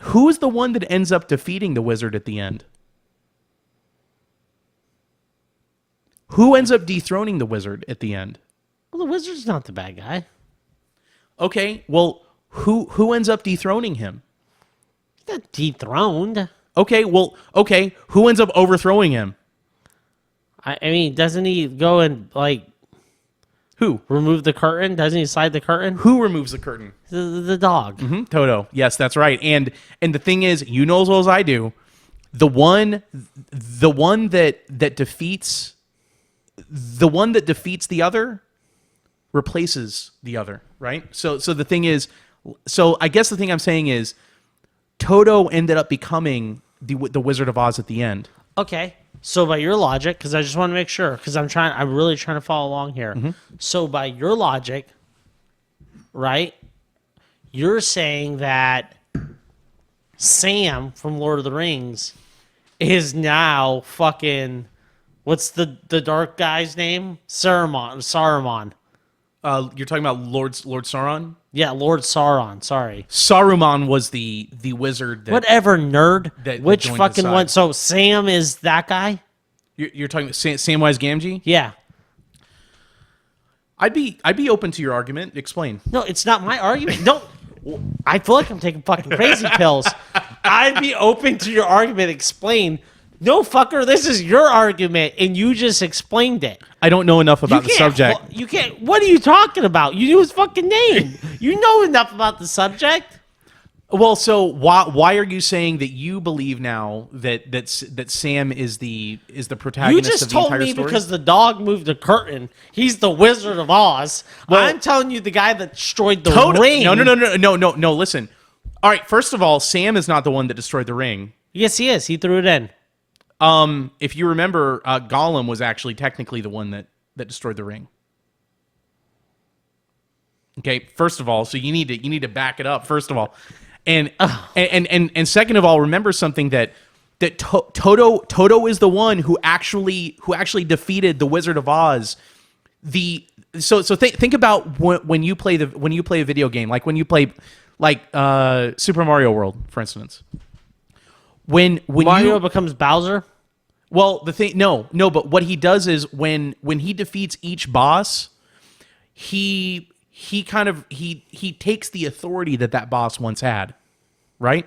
who's the one that ends up defeating the wizard at the end? Who ends up dethroning the wizard at the end? Well, the wizard's not the bad guy. Okay, well, who ends up dethroning him? He's not dethroned. Okay, well, okay. Who ends up overthrowing him? I mean, doesn't he go and like Who? remove the curtain? Doesn't he slide the curtain? Who removes the curtain? The dog. Toto. Yes, that's right. And the thing is, you know as well as I do, the one that defeats the other replaces the other, right? So the thing is, so I guess the thing I'm saying is, Toto ended up becoming the Wizard of Oz at the end. Okay. So by your logic, because I just want to make sure, because I'm really trying to follow along here. So by your logic, right, you're saying that Sam from Lord of the Rings is now fucking, what's the dark guy's name? Saruman. You're talking about Lord Sauron? Yeah, Lord Sauron. Sorry. Saruman was the wizard that Whatever, nerd. that Which joined his fucking side. one? So Sam is that guy? you're talking about Samwise Gamgee? Yeah. I'd be open to your argument. Explain. No, it's not my argument. Don't. I feel like I'm taking fucking crazy pills. I'd be open to your argument. Explain. No, fucker, this is your argument, and you just explained it. I don't know enough about the subject. You can't. What are you talking about? You knew his fucking name. You know enough about the subject. Well, so why are you saying that you believe now that Sam is the You protagonist just of the told entire me story? because the dog moved the curtain. He's the Wizard of Oz. Well, I'm telling you, the guy that destroyed the Toto, ring. no. Listen. All right. First of all, Sam is not the one that destroyed the ring. Yes, he is. He threw it in. If you remember, Gollum was actually technically the one that destroyed the ring. Okay. First of all, so you need to back it up. First of all, and second of all, remember something that Toto is the one who actually defeated the Wizard of Oz. Think about when you play a video game, like when you play Super Mario World, for instance. When Mario becomes Bowser. Well, the thing, no, but what he does is when he defeats each boss, he takes the authority that boss once had, right?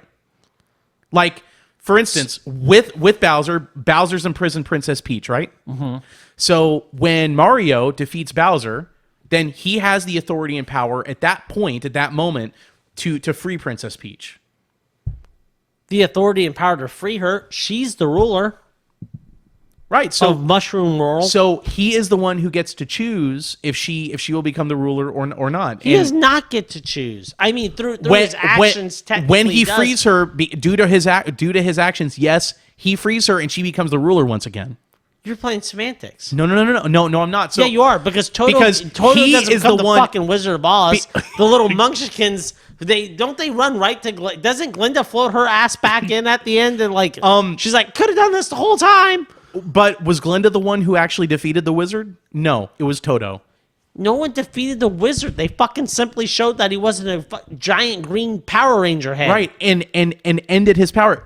Like, for instance, with Bowser's imprisoned Princess Peach, right? Mm-hmm. So when Mario defeats Bowser, then he has the authority and power at that moment, to free Princess Peach. The authority and power to free her. She's the ruler. Right. So of Mushroom World. So he is the one who gets to choose if she will become the ruler or not. He does not get to choose. I mean, through his actions, technically, when he frees her due to his actions, yes, he frees her and she becomes the ruler once again. You're playing semantics. No, I'm not. So, yeah, you are because Toto doesn't become the fucking Wizard of Oz. The little munchkins, they run right to Glinda. Doesn't Glinda float her ass back in at the end and she's like, could have done this the whole time. But was Glinda the one who actually defeated the wizard? No, it was Toto. No one defeated the wizard. They fucking simply showed that he wasn't a giant green Power Ranger head. Right, and ended his power.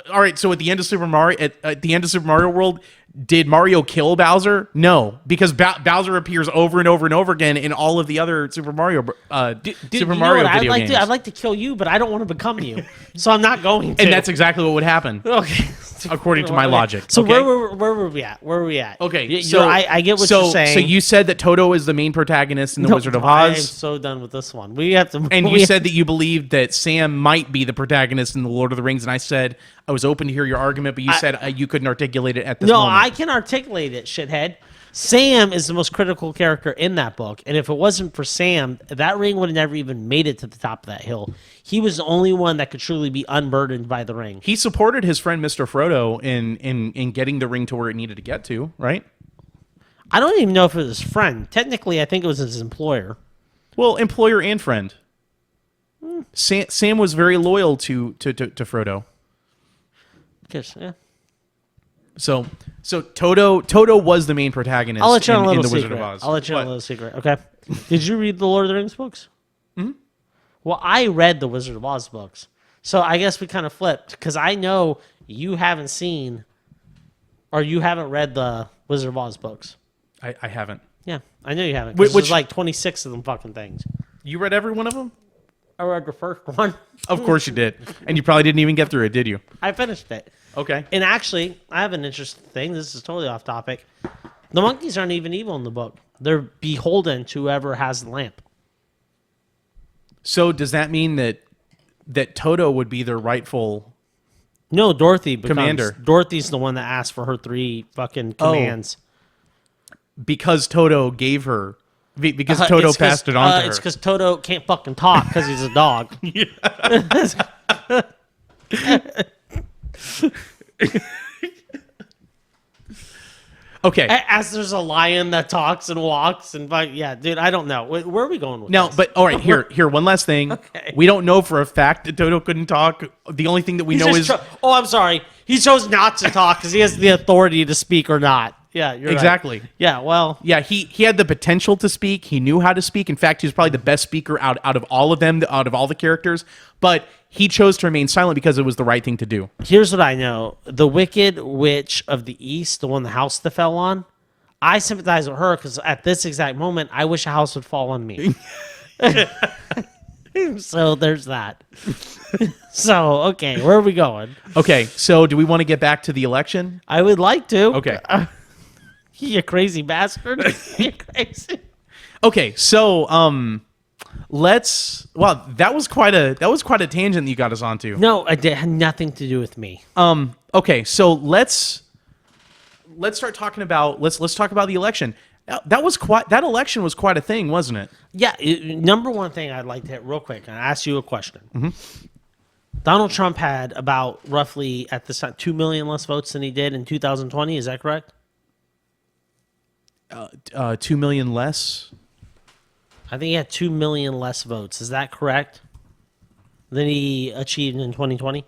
All right, so at the end of Super Mario, at the end of Super Mario World, did Mario kill Bowser? No, because Bowser appears over and over and over again in all of the other Super Mario Super Mario video games. I'd like to kill you, but I don't want to become you, so I'm not going to. And that's exactly what would happen. Okay. According to my logic. So okay? where were we at? Okay, I get what you're saying. So you said that Toto is the main protagonist in The Wizard of Oz. I'm so done with this one. We have to. And you said that you believed that Sam might be the protagonist in The Lord of the Rings, and I said I was open to hear your argument, but you said you couldn't articulate it at this moment. No, I can articulate it, shithead. Sam is the most critical character in that book, and if it wasn't for Sam, that ring would have never even made it to the top of that hill. He was the only one that could truly be unburdened by the ring. He supported his friend Mr. Frodo in getting the ring to where it needed to get to, right? I don't even know if it was his friend. Technically, I think it was his employer. Well, employer and friend. Sam was very loyal to Frodo. Yeah. So Toto was the main protagonist I'll let you on a in little The secret. Wizard of Oz. I'll let you on a little secret. Okay. Did you read the Lord of the Rings books? Mm-hmm. Well, I read the Wizard of Oz books. So I guess we kind of flipped because I know you haven't seen or you haven't read the Wizard of Oz books. I haven't. Yeah, I know you haven't. Which there's like 26 of them fucking things. You read every one of them? I read the first one. Of course you did. And you probably didn't even get through it, did you? I finished it. Okay. And actually, I have an interesting thing. This is totally off topic. The monkeys aren't even evil in the book. They're beholden to whoever has the lamp. So does that mean that Toto would be their rightful... No, Dorothy becomes... Commander. Dorothy's the one that asked for her 3 fucking commands. Because Toto gave her... Because Toto passed it on to her. It's because Toto can't fucking talk because he's a dog. Okay. As there's a lion that talks and walks and yeah, dude, I don't know. Where are we going with Now, this? but all right, here, one last thing. Okay. We don't know for a fact that Toto couldn't talk. The only thing that we know is I'm sorry. He chose not to talk because he has the authority to speak or not. Yeah, you're exactly. Right. Yeah, well, yeah, he had the potential to speak. He knew how to speak. In fact, he was probably the best speaker out of all of them, out of all the characters. But he chose to remain silent because it was the right thing to do. Here's what I know: the Wicked Witch of the East, the one the house that fell on. I sympathize with her because at this exact moment, I wish a house would fall on me. So there's that. So, okay, where are we going? Okay, so do we want to get back to the election? I would like to. Okay. You crazy bastard. You crazy. Okay, so that was quite a tangent that you got us onto. No, it had nothing to do with me. Okay, so let's start talking about let's talk about the election. That election was quite a thing, wasn't it? Yeah, number one thing I'd like to hit real quick, and I ask you a question. Mm-hmm. Donald Trump had about roughly at this time 2 million less votes than he did in 2020. Is that correct? 2 million less. I think he had 2 million less votes. Is that correct? Than he achieved in 2020.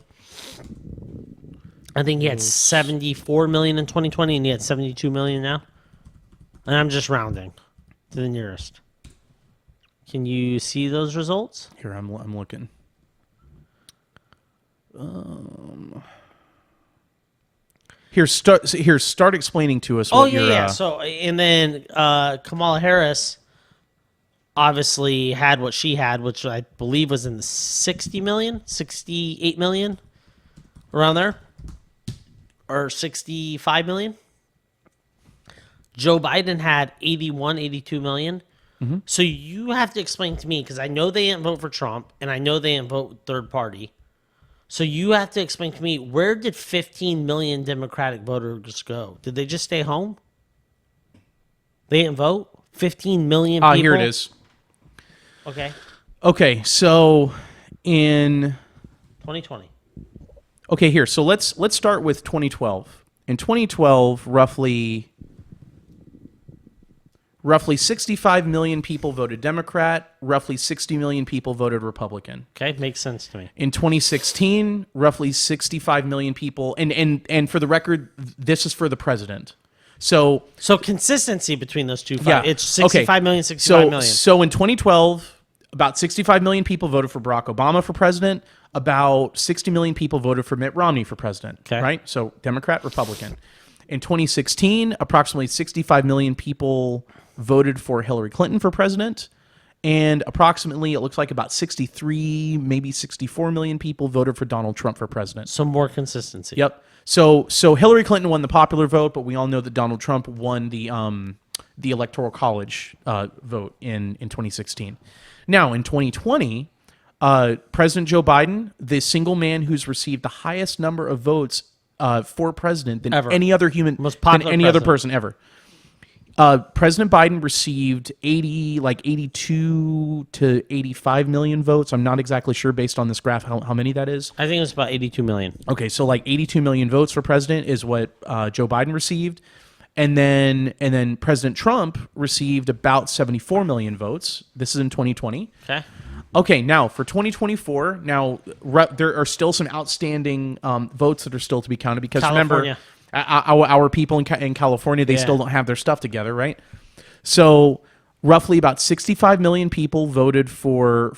I think he had 74 million in 2020, and he had 72 million now. And I'm just rounding to the nearest. Can you see those results? Here, I'm looking. Start explaining to us. So, and then Kamala Harris obviously had what she had, which I believe was in the 60 million, 68 million, around there, or 65 million. Joe Biden had 81, 82 million. Mm-hmm. So you have to explain to me, because I know they didn't vote for Trump, and I know they didn't vote third party. So you have to explain to me, where did 15 million Democratic voters go? Did they just stay home? They didn't vote? 15 million people? Here it is. Okay. Okay, so in 2020. Okay, here. So let's start with 2012. In 2012, roughly 65 million people voted Democrat, roughly 60 million people voted Republican. Okay, makes sense to me. In 2016, roughly 65 million people, and for the record, this is for the president. So consistency between those two. Yeah, it's 65 million, 65 million. So in 2012, about 65 million people voted for Barack Obama for president. About 60 million people voted for Mitt Romney for president. Okay. Right? So Democrat, Republican. In 2016, approximately 65 million people voted for Hillary Clinton for president. And approximately, it looks like about 63, maybe 64 million people voted for Donald Trump for president. Some more consistency. Yep. So Hillary Clinton won the popular vote, but we all know that Donald Trump won the Electoral College vote in 2016. Now, in 2020, President Joe Biden, the single man who's received the highest number of votes for president than ever. Any other human, most popular than any president. other person ever. President Biden received 82 to 85 million votes. I'm not exactly sure based on this graph how many that is. I think it was about 82 million. Okay, so like 82 million votes for president is what Joe Biden received. And then President Trump received about 74 million votes. This is in 2020. Okay. Okay, now for 2024, there are still some outstanding votes that are still to be counted because California. Remember, our people in California, they still don't have their stuff together, right? So roughly about 65 million people voted for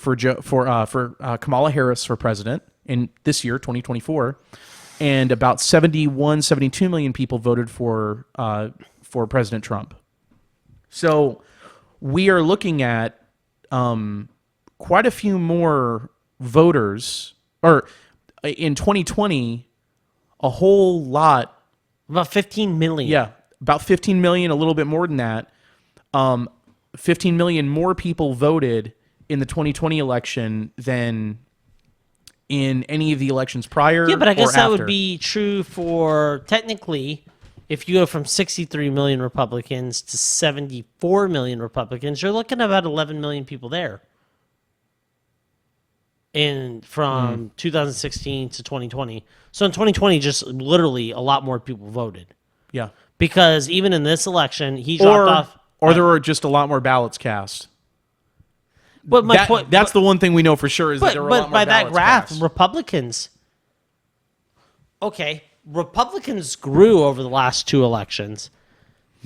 Kamala Harris for president in this year, 2024, and about 72 million people voted for President Trump. So we are looking at quite a few more voters, or in 2020, a whole lot. About 15 million. Yeah, about 15 million, a little bit more than that. 15 million more people voted in the 2020 election than in any of the elections prior. Yeah, but I guess or that after. would be true for technically if you go from 63 million Republicans to 74 million Republicans, you're looking at about 11 million people there. From 2016 to 2020. So in 2020, just literally a lot more people voted. Yeah. Because even in this election, he dropped off. Or there were just a lot more ballots cast. But my point, that's the one thing we know for sure is that there were a lot but more by that ballots graph, cast. Republicans. Okay, Republicans grew over the last two elections.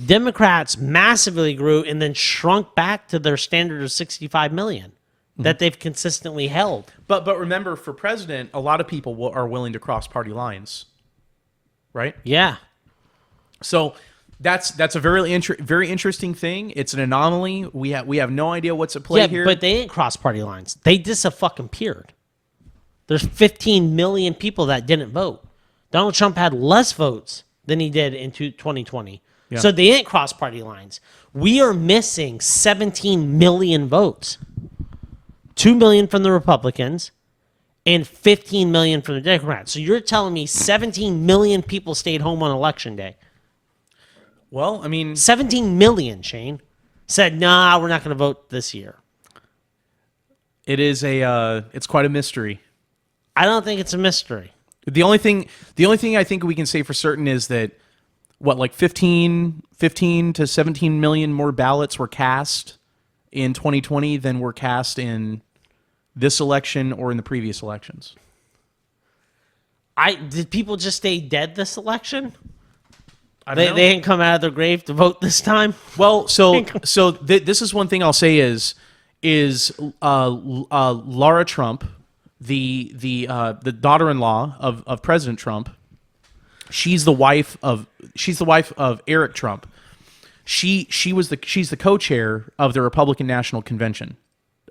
Democrats massively grew and then shrunk back to their standard of 65 million that they've consistently held. But remember, for president, a lot of people are willing to cross party lines, right? Yeah. So that's a very interesting thing. It's an anomaly. We have no idea what's at play Yeah, here. but they didn't cross party lines. They just fucking appeared. There's 15 million people that didn't vote. Donald Trump had less votes than he did in 2020. Yeah. So they didn't cross party lines. We are missing 17 million votes. 2 million from the Republicans and 15 million from the Democrats. So you're telling me 17 million people stayed home on election day. Well, I mean, 17 million, Shane, said, nah, we're not going to vote this year. it's quite a mystery. I don't think it's a mystery. The only thing I think we can say for certain is that like 15 to 17 million more ballots were cast in 2020 than were cast in this election or in the previous elections. Did people just stay dead this election? They They didn't come out of their grave to vote this time. Well, this is one thing I'll say is Laura Trump, the daughter-in-law of President Trump. She's the wife of Eric Trump. She's the co-chair of the Republican National Convention,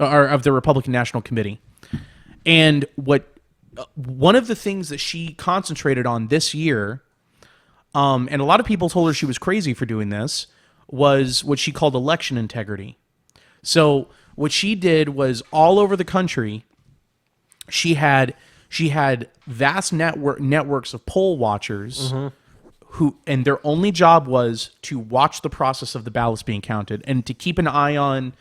or of the Republican National Committee. And one of the things that she concentrated on this year, and a lot of people told her she was crazy for doing this, was what she called election integrity. So what she did was all over the country, she had vast networks of poll watchers who, and their only job was to watch the process of the ballots being counted and to keep an eye on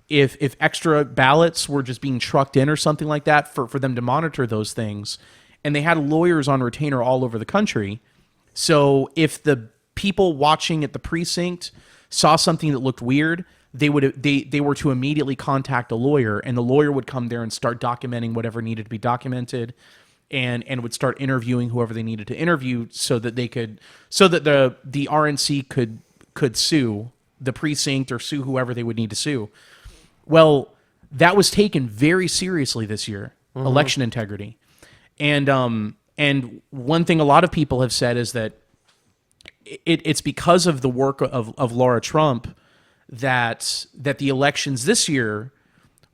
if extra ballots were just being trucked in or something like that, for them to monitor those things. And they had lawyers on retainer all over the country. So if the people watching at the precinct saw something that looked weird, they were to immediately contact a lawyer, and the lawyer would come there and start documenting whatever needed to be documented, and would start interviewing whoever they needed to interview so that the RNC could sue the precinct or sue whoever they would need to sue. Well, that was taken very seriously this year, election integrity. And one thing a lot of people have said is that it's because of the work of Laura Trump that the elections this year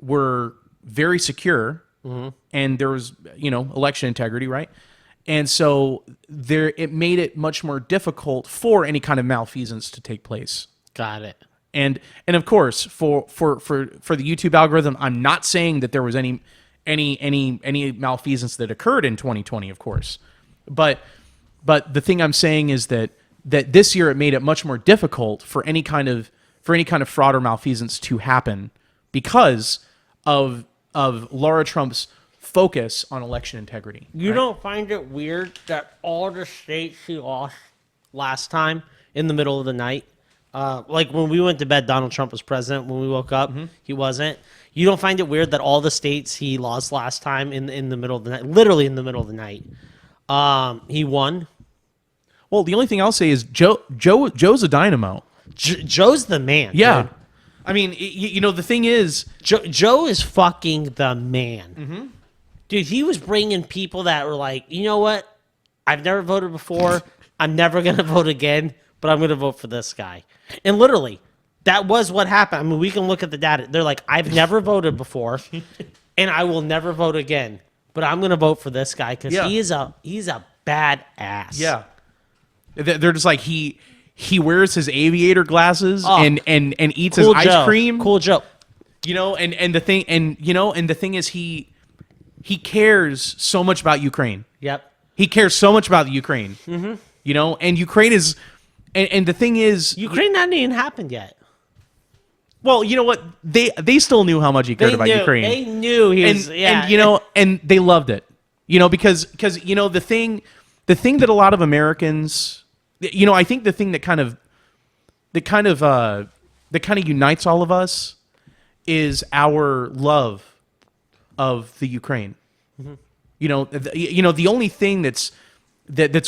were very secure, and there was election integrity, right? And so it made it much more difficult for any kind of malfeasance to take place. Got it. And of course, for the YouTube algorithm, I'm not saying that there was any malfeasance that occurred in 2020, of course, but the thing I'm saying is that this year it made it much more difficult for any kind of fraud or malfeasance to happen because of Laura Trump's focus on election integrity. You don't find it weird that all the states he lost last time in the middle of the night, like when we went to bed, Donald Trump was president. When we woke up, he wasn't. You don't find it weird that all the states he lost last time in the middle of the night, literally in the middle of the night, he won? Well, the only thing I'll say is Joe's a dynamo. Joe's the man. Yeah. Dude. I mean, the thing is, Joe is fucking the man. Dude, he was bringing people that were like, you know what? I've never voted before. I'm never going to vote again, but I'm going to vote for this guy. And literally, That was what happened. I mean, we can look at the data. They're like, I've never voted before, and I will never vote again. But I'm going to vote for this guy because he's a badass. Yeah. They're just like he wears his aviator glasses and eats Cool his Joe. ice cream. Cool Joe. You know, and the thing is he cares so much about Ukraine. Yep. He cares so much about the Ukraine. Mm-hmm. You know, and Ukraine is and the thing is Ukraine hadn't even happened yet. well, you know what? They still knew how much he cared about Ukraine. They knew he was and you know, and they loved it. You know, because you know the thing that a lot of Americans, you know, I think the thing that kind of unites all of us is our love of the Ukraine. Mm-hmm. You know, the only thing that's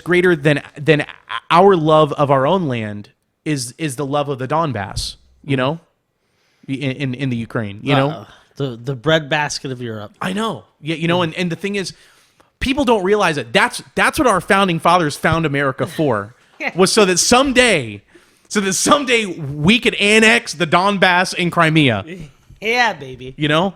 greater than our love of our own land is the love of the Donbass. You know, in the Ukraine. You know, the breadbasket of Europe. I know. Yeah, you know, and the thing is, people don't realize it. That's what our founding fathers found America for. Was so that someday we could annex the Donbass and Crimea. Yeah, baby. You know?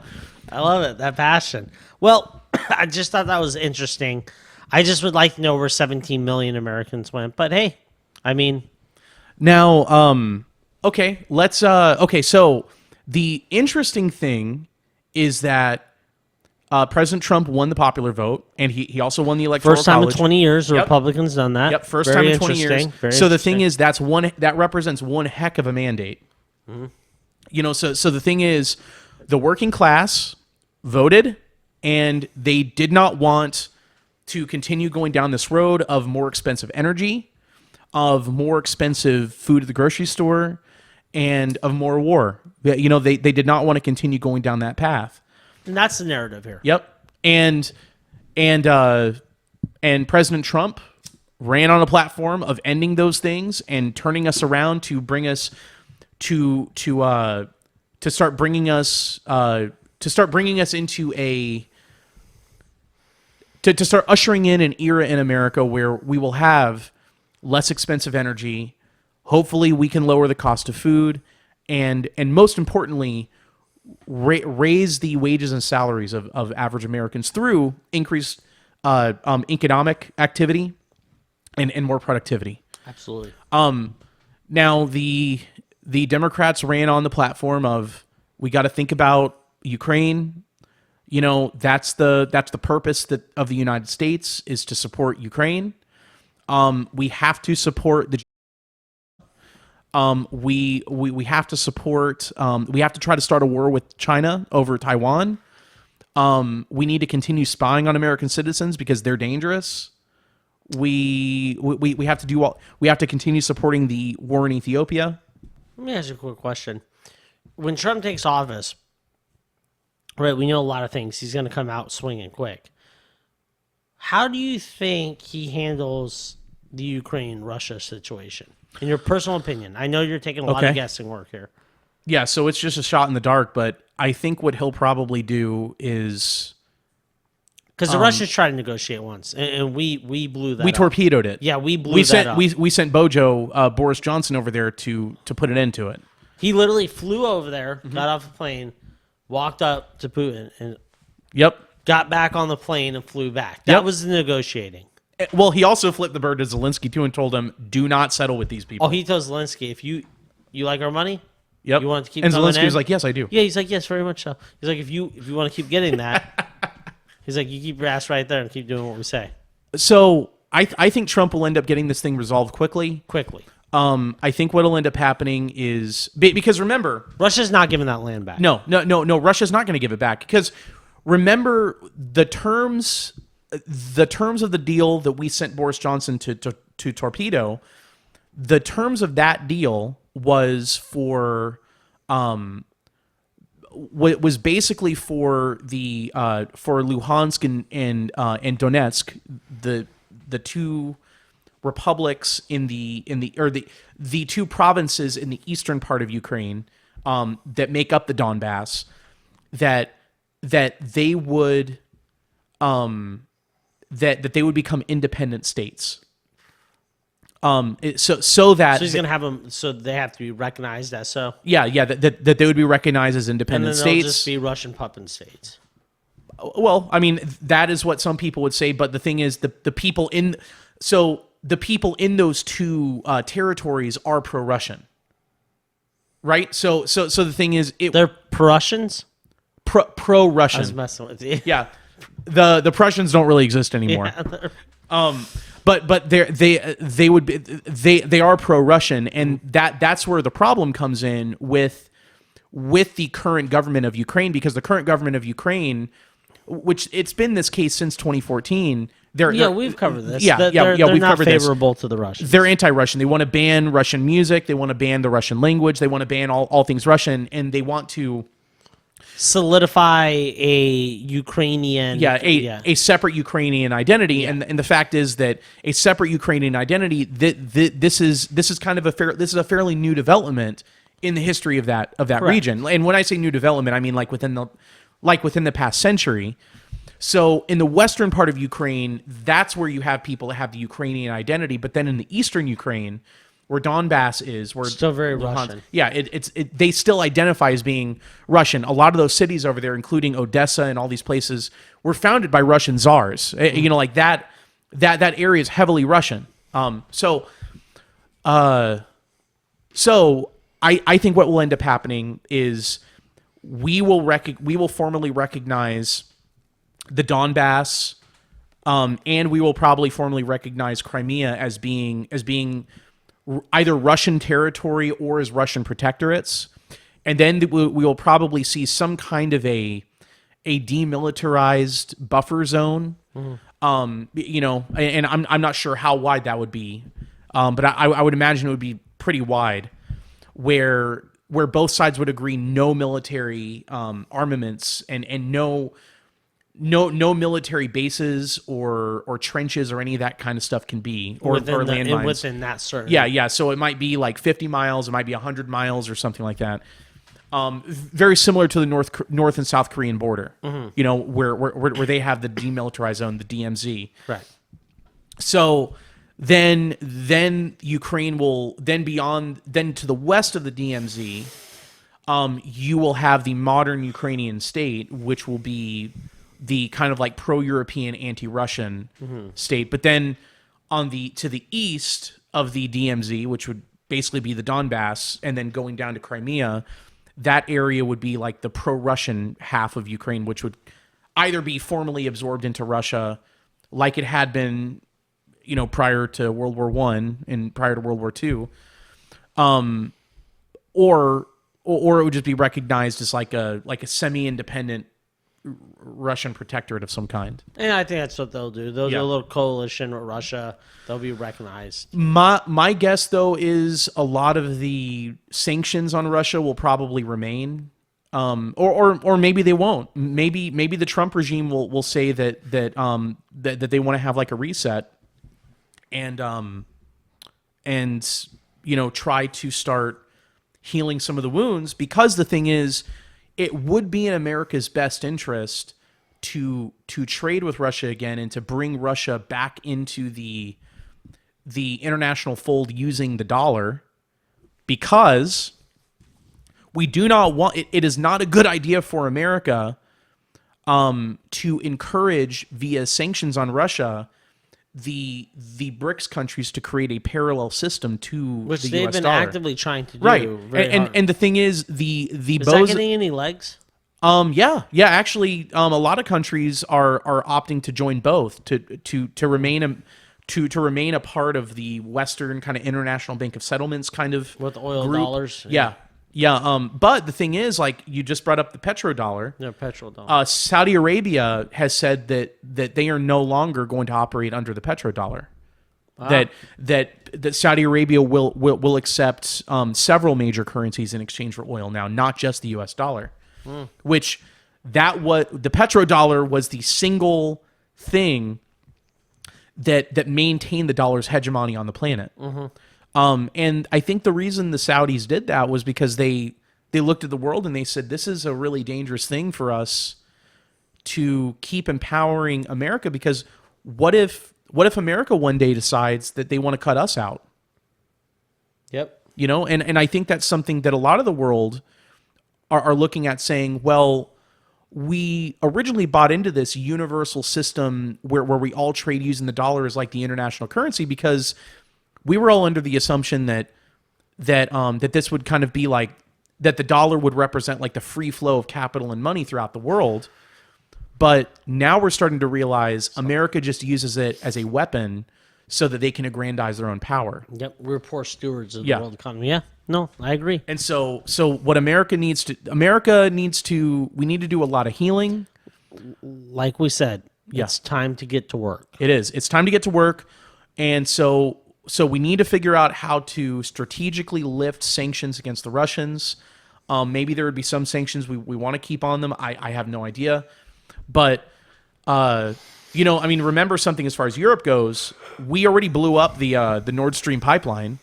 I love it. That passion. Well, I just thought that was interesting. I just would like to know where 17 million Americans went. But hey, I mean, now, okay, let's okay, so the interesting thing is that President Trump won the popular vote, and he also won the electoral first time college. in 20 years the Yep. Republicans done that. Yep, first Very time in 20 years. interesting. So the thing is, that represents one heck of a mandate. Mm-hmm. You know, so the thing is, the working class voted, and they did not want to continue going down this road of more expensive energy, of more expensive food at the grocery store, and of more war. You know, they did not want to continue going down that path. And that's the narrative here. Yep. And President Trump ran on a platform of ending those things and turning us around to bring us to start bringing us into a to start ushering in an era in America where we will have less expensive energy. Hopefully we can lower the cost of food and most importantly, raise the wages and salaries of average Americans through increased economic activity and more productivity. Absolutely. Now the Democrats ran on the platform of we got to think about Ukraine. You know, that's the purpose of the United States is to support Ukraine. We have to support the we have to support we have to try to start a war with China over Taiwan. We need to continue spying on American citizens because they're dangerous. We have to we have to continue supporting the war in Ethiopia. Let me ask you a quick question. When Trump takes office, right, we know a lot of things. He's going to come out swinging quick. How do you think he handles the Ukraine-Russia situation? In your personal opinion, I know you're taking a lot of guessing work here. Yeah, so it's just a shot in the dark, but I think what he'll probably do is because the Russians tried to negotiate once, and we blew that. We up. torpedoed it. Yeah, we blew that up. We sent Bojo Boris Johnson over there to put an end to it. He literally flew over there, got off the plane, walked up to Putin, and got back on the plane and flew back. That was the negotiating. Well, he also flipped the bird to Zelensky too and told him, "Do not settle with these people." Oh, he told Zelensky, "If you like our money, you want to keep." And coming Zelensky in? was like, "Yes, I do." Yeah, he's like, "Yes, very much so." He's like, "If you want to keep getting that," he's like, "You keep your ass right there and keep doing what we say." So I think Trump will end up getting this thing resolved quickly. I think what'll end up happening is because remember, Russia's not giving that land back. No. Russia's not going to give it back because remember the terms of the deal that we sent Boris Johnson to torpedo. The terms of that deal was for was basically for the for Luhansk and Donetsk, the two republics in the two provinces in the eastern part of Ukraine that make up the Donbass, that they would that they would become independent states. So that So he's going to have them. So they have to be recognized as so. that they would be recognized as And independent then they'll states. just be Russian puppet states. Well, I mean, that is what some people would say, but the thing is, the people in those two territories are pro-Russian, right? So the thing is, They're Prussians. I pro-Russian. was messing with you. Yeah, the Prussians don't really exist anymore. But they are pro-Russian, and that's where the problem comes in with the current government of Ukraine, because the current government of Ukraine, which it's been this case since 2014. We've covered this. They're They're we've not covered this. favorable to the Russians. They're anti-Russian. They want to ban Russian music. They want to ban the Russian language. They want to ban all things Russian, and they want to solidify a Ukrainian. a separate Ukrainian identity. And the fact is that a separate Ukrainian identity, this is kind of a fairly new development in the history of that region. And when I say new development, I mean like within the past century. So in the western part of Ukraine, that's where you have people that have the Ukrainian identity. But then in the eastern Ukraine, where Donbass is, where Still very Luhansk- Russian. Yeah, they still identify as being Russian. A lot of those cities over there, including Odessa and all these places, were founded by Russian czars. You know, like that area is heavily Russian. So I think what will end up happening is we will formally recognize the Donbass, and we will probably formally recognize Crimea as being either Russian territory or as Russian protectorates, and then we will probably see some kind of a demilitarized buffer zone. You know, and I'm not sure how wide that would be, but I would imagine it would be pretty wide, where both sides would agree no military armaments and no military bases or trenches or any of that kind of stuff can be, or landmines within that certain. Yeah. So it might be like 50 miles, it might be 100 miles or something like that. Very similar to the North and South Korean border, you know, where they have the demilitarized zone, the DMZ. Right. So then Ukraine will then to the west of the DMZ, you will have the modern Ukrainian state, which will be the kind of like pro-European, anti-Russian state. But then to the east of the DMZ, which would basically be the Donbass, and then going down to Crimea, that area would be like the pro-Russian half of Ukraine, which would either be formally absorbed into Russia, like it had been, you know, prior to World War I and prior to World War II, or it would just be recognized as like a semi-independent Russian protectorate of some kind. And I think that's what they'll do. They'll do a little coalition with Russia. They'll be recognized. My guess, though, is a lot of the sanctions on Russia will probably remain, or maybe they won't. Maybe the Trump regime will say that they want to have like a reset, and you know, try to start healing some of the wounds, because the thing is, it would be in America's best interest to trade with Russia again and to bring Russia back into the international fold using the dollar, because we do not want it is not a good idea for America to encourage via sanctions on Russia the BRICS countries to create a parallel system to Which the they've US been dollar. actively trying to do. Right. Very hard. And the thing is, the Is that bows. getting any legs? Yeah. Actually, a lot of countries are opting to join both to remain a part of the Western kind of international bank of settlements kind of With oil group. dollars? Yeah. But the thing is, like you just brought up the petrodollar. No, petrol dollar. Saudi Arabia has said that they are no longer going to operate under the petrodollar. That Saudi Arabia will accept several major currencies in exchange for oil now, not just the U.S. dollar. Which the petrodollar was the single thing that maintained the dollar's hegemony on the planet. And I think the reason the Saudis did that was because they looked at the world and they said, this is a really dangerous thing for us to keep empowering America, because what if America one day decides that they want to cut us out? Yep. You know, and I think that's something that a lot of the world are looking at, saying, well, we originally bought into this universal system where we all trade using the dollar as like the international currency, because we were all under the assumption that this would kind of be like, that the dollar would represent like the free flow of capital and money throughout the world. But now we're starting to realize America just uses it as a weapon so that they can aggrandize their own power. Yep. We're poor stewards of the Yeah. world economy. Yeah. No, I agree. And so what we need to do a lot of healing. Like we said, Yeah. it's time to get to work. It is. It's time to get to work. And so we need to figure out how to strategically lift sanctions against the Russians. Maybe there would be some sanctions we want to keep on them. I have no idea. But, remember something as far as Europe goes, we already blew up the Nord Stream pipeline.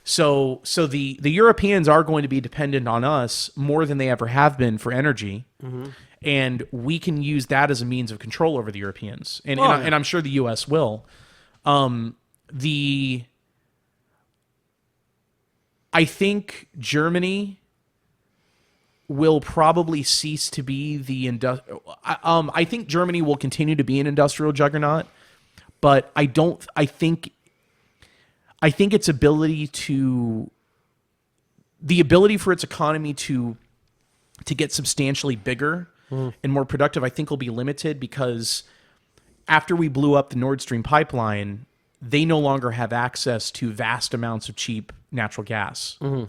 So the Europeans are going to be dependent on us more than they ever have been for energy. Mm-hmm. And we can use that as a means of control over the Europeans. And I'm sure the U.S. will. I think Germany will probably cease to be I think Germany will continue to be an industrial juggernaut, but I think its ability for its economy to get substantially bigger and more productive, I think will be limited, because after we blew up the Nord Stream pipeline, they no longer have access to vast amounts of cheap natural gas. Mm-hmm.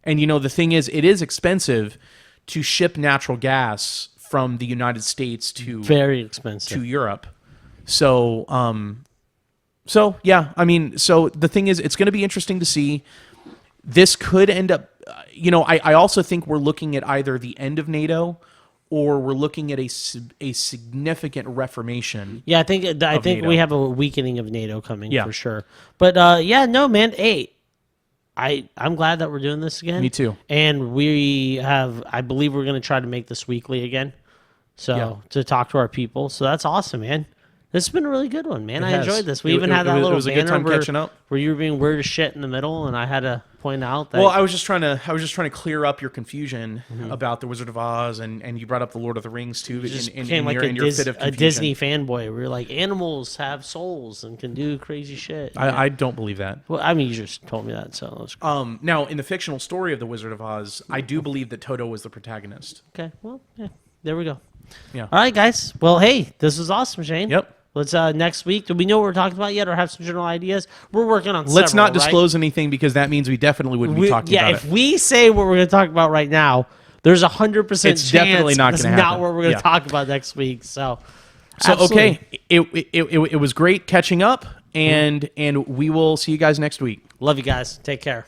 And the thing is, it is expensive to ship natural gas from the United States to Very expensive. to Europe. So the thing is, it's going to be interesting to see. This could end up, I also think we're looking at either the end of NATO, or we're looking at a significant reformation. Yeah, I think NATO. we have a weakening of NATO coming Yeah. for sure. But no, man. Hey, I'm glad that we're doing this again. Me too. And I believe we're going to try to make this weekly again. So Yeah. to talk to our people. So that's awesome, man. This has been a really good one, man. It I has. enjoyed this. We It- even it- had that it was- little it was a good banner time catching up. where you were being weird as shit in the middle, and I had to point out that. Well, I was just trying to clear up your confusion about the Wizard of Oz, and you brought up the Lord of the Rings too. you just in became like your fit of a confusion. Disney fanboy. We were like, animals have souls and can do crazy shit. I don't believe that. Well, I mean, you just told me that, so that was cool. Now, in the fictional story of the Wizard of Oz, I do believe that Toto was the protagonist. Okay. Well, yeah, there we go. Yeah. All right, guys. Well, hey, this was awesome, Shane. Yep. Let's next week. Do we know what we're talking about yet, or have some general ideas? We're working on. Let's several, not disclose anything, because that means we definitely wouldn't be talking about if it. we say what we're going to talk about right now, there's 100% It's definitely not that's gonna not happen. what we're going to Yeah. talk about next week. So Okay, it was great catching up, and we will see you guys next week. Love you guys. Take care.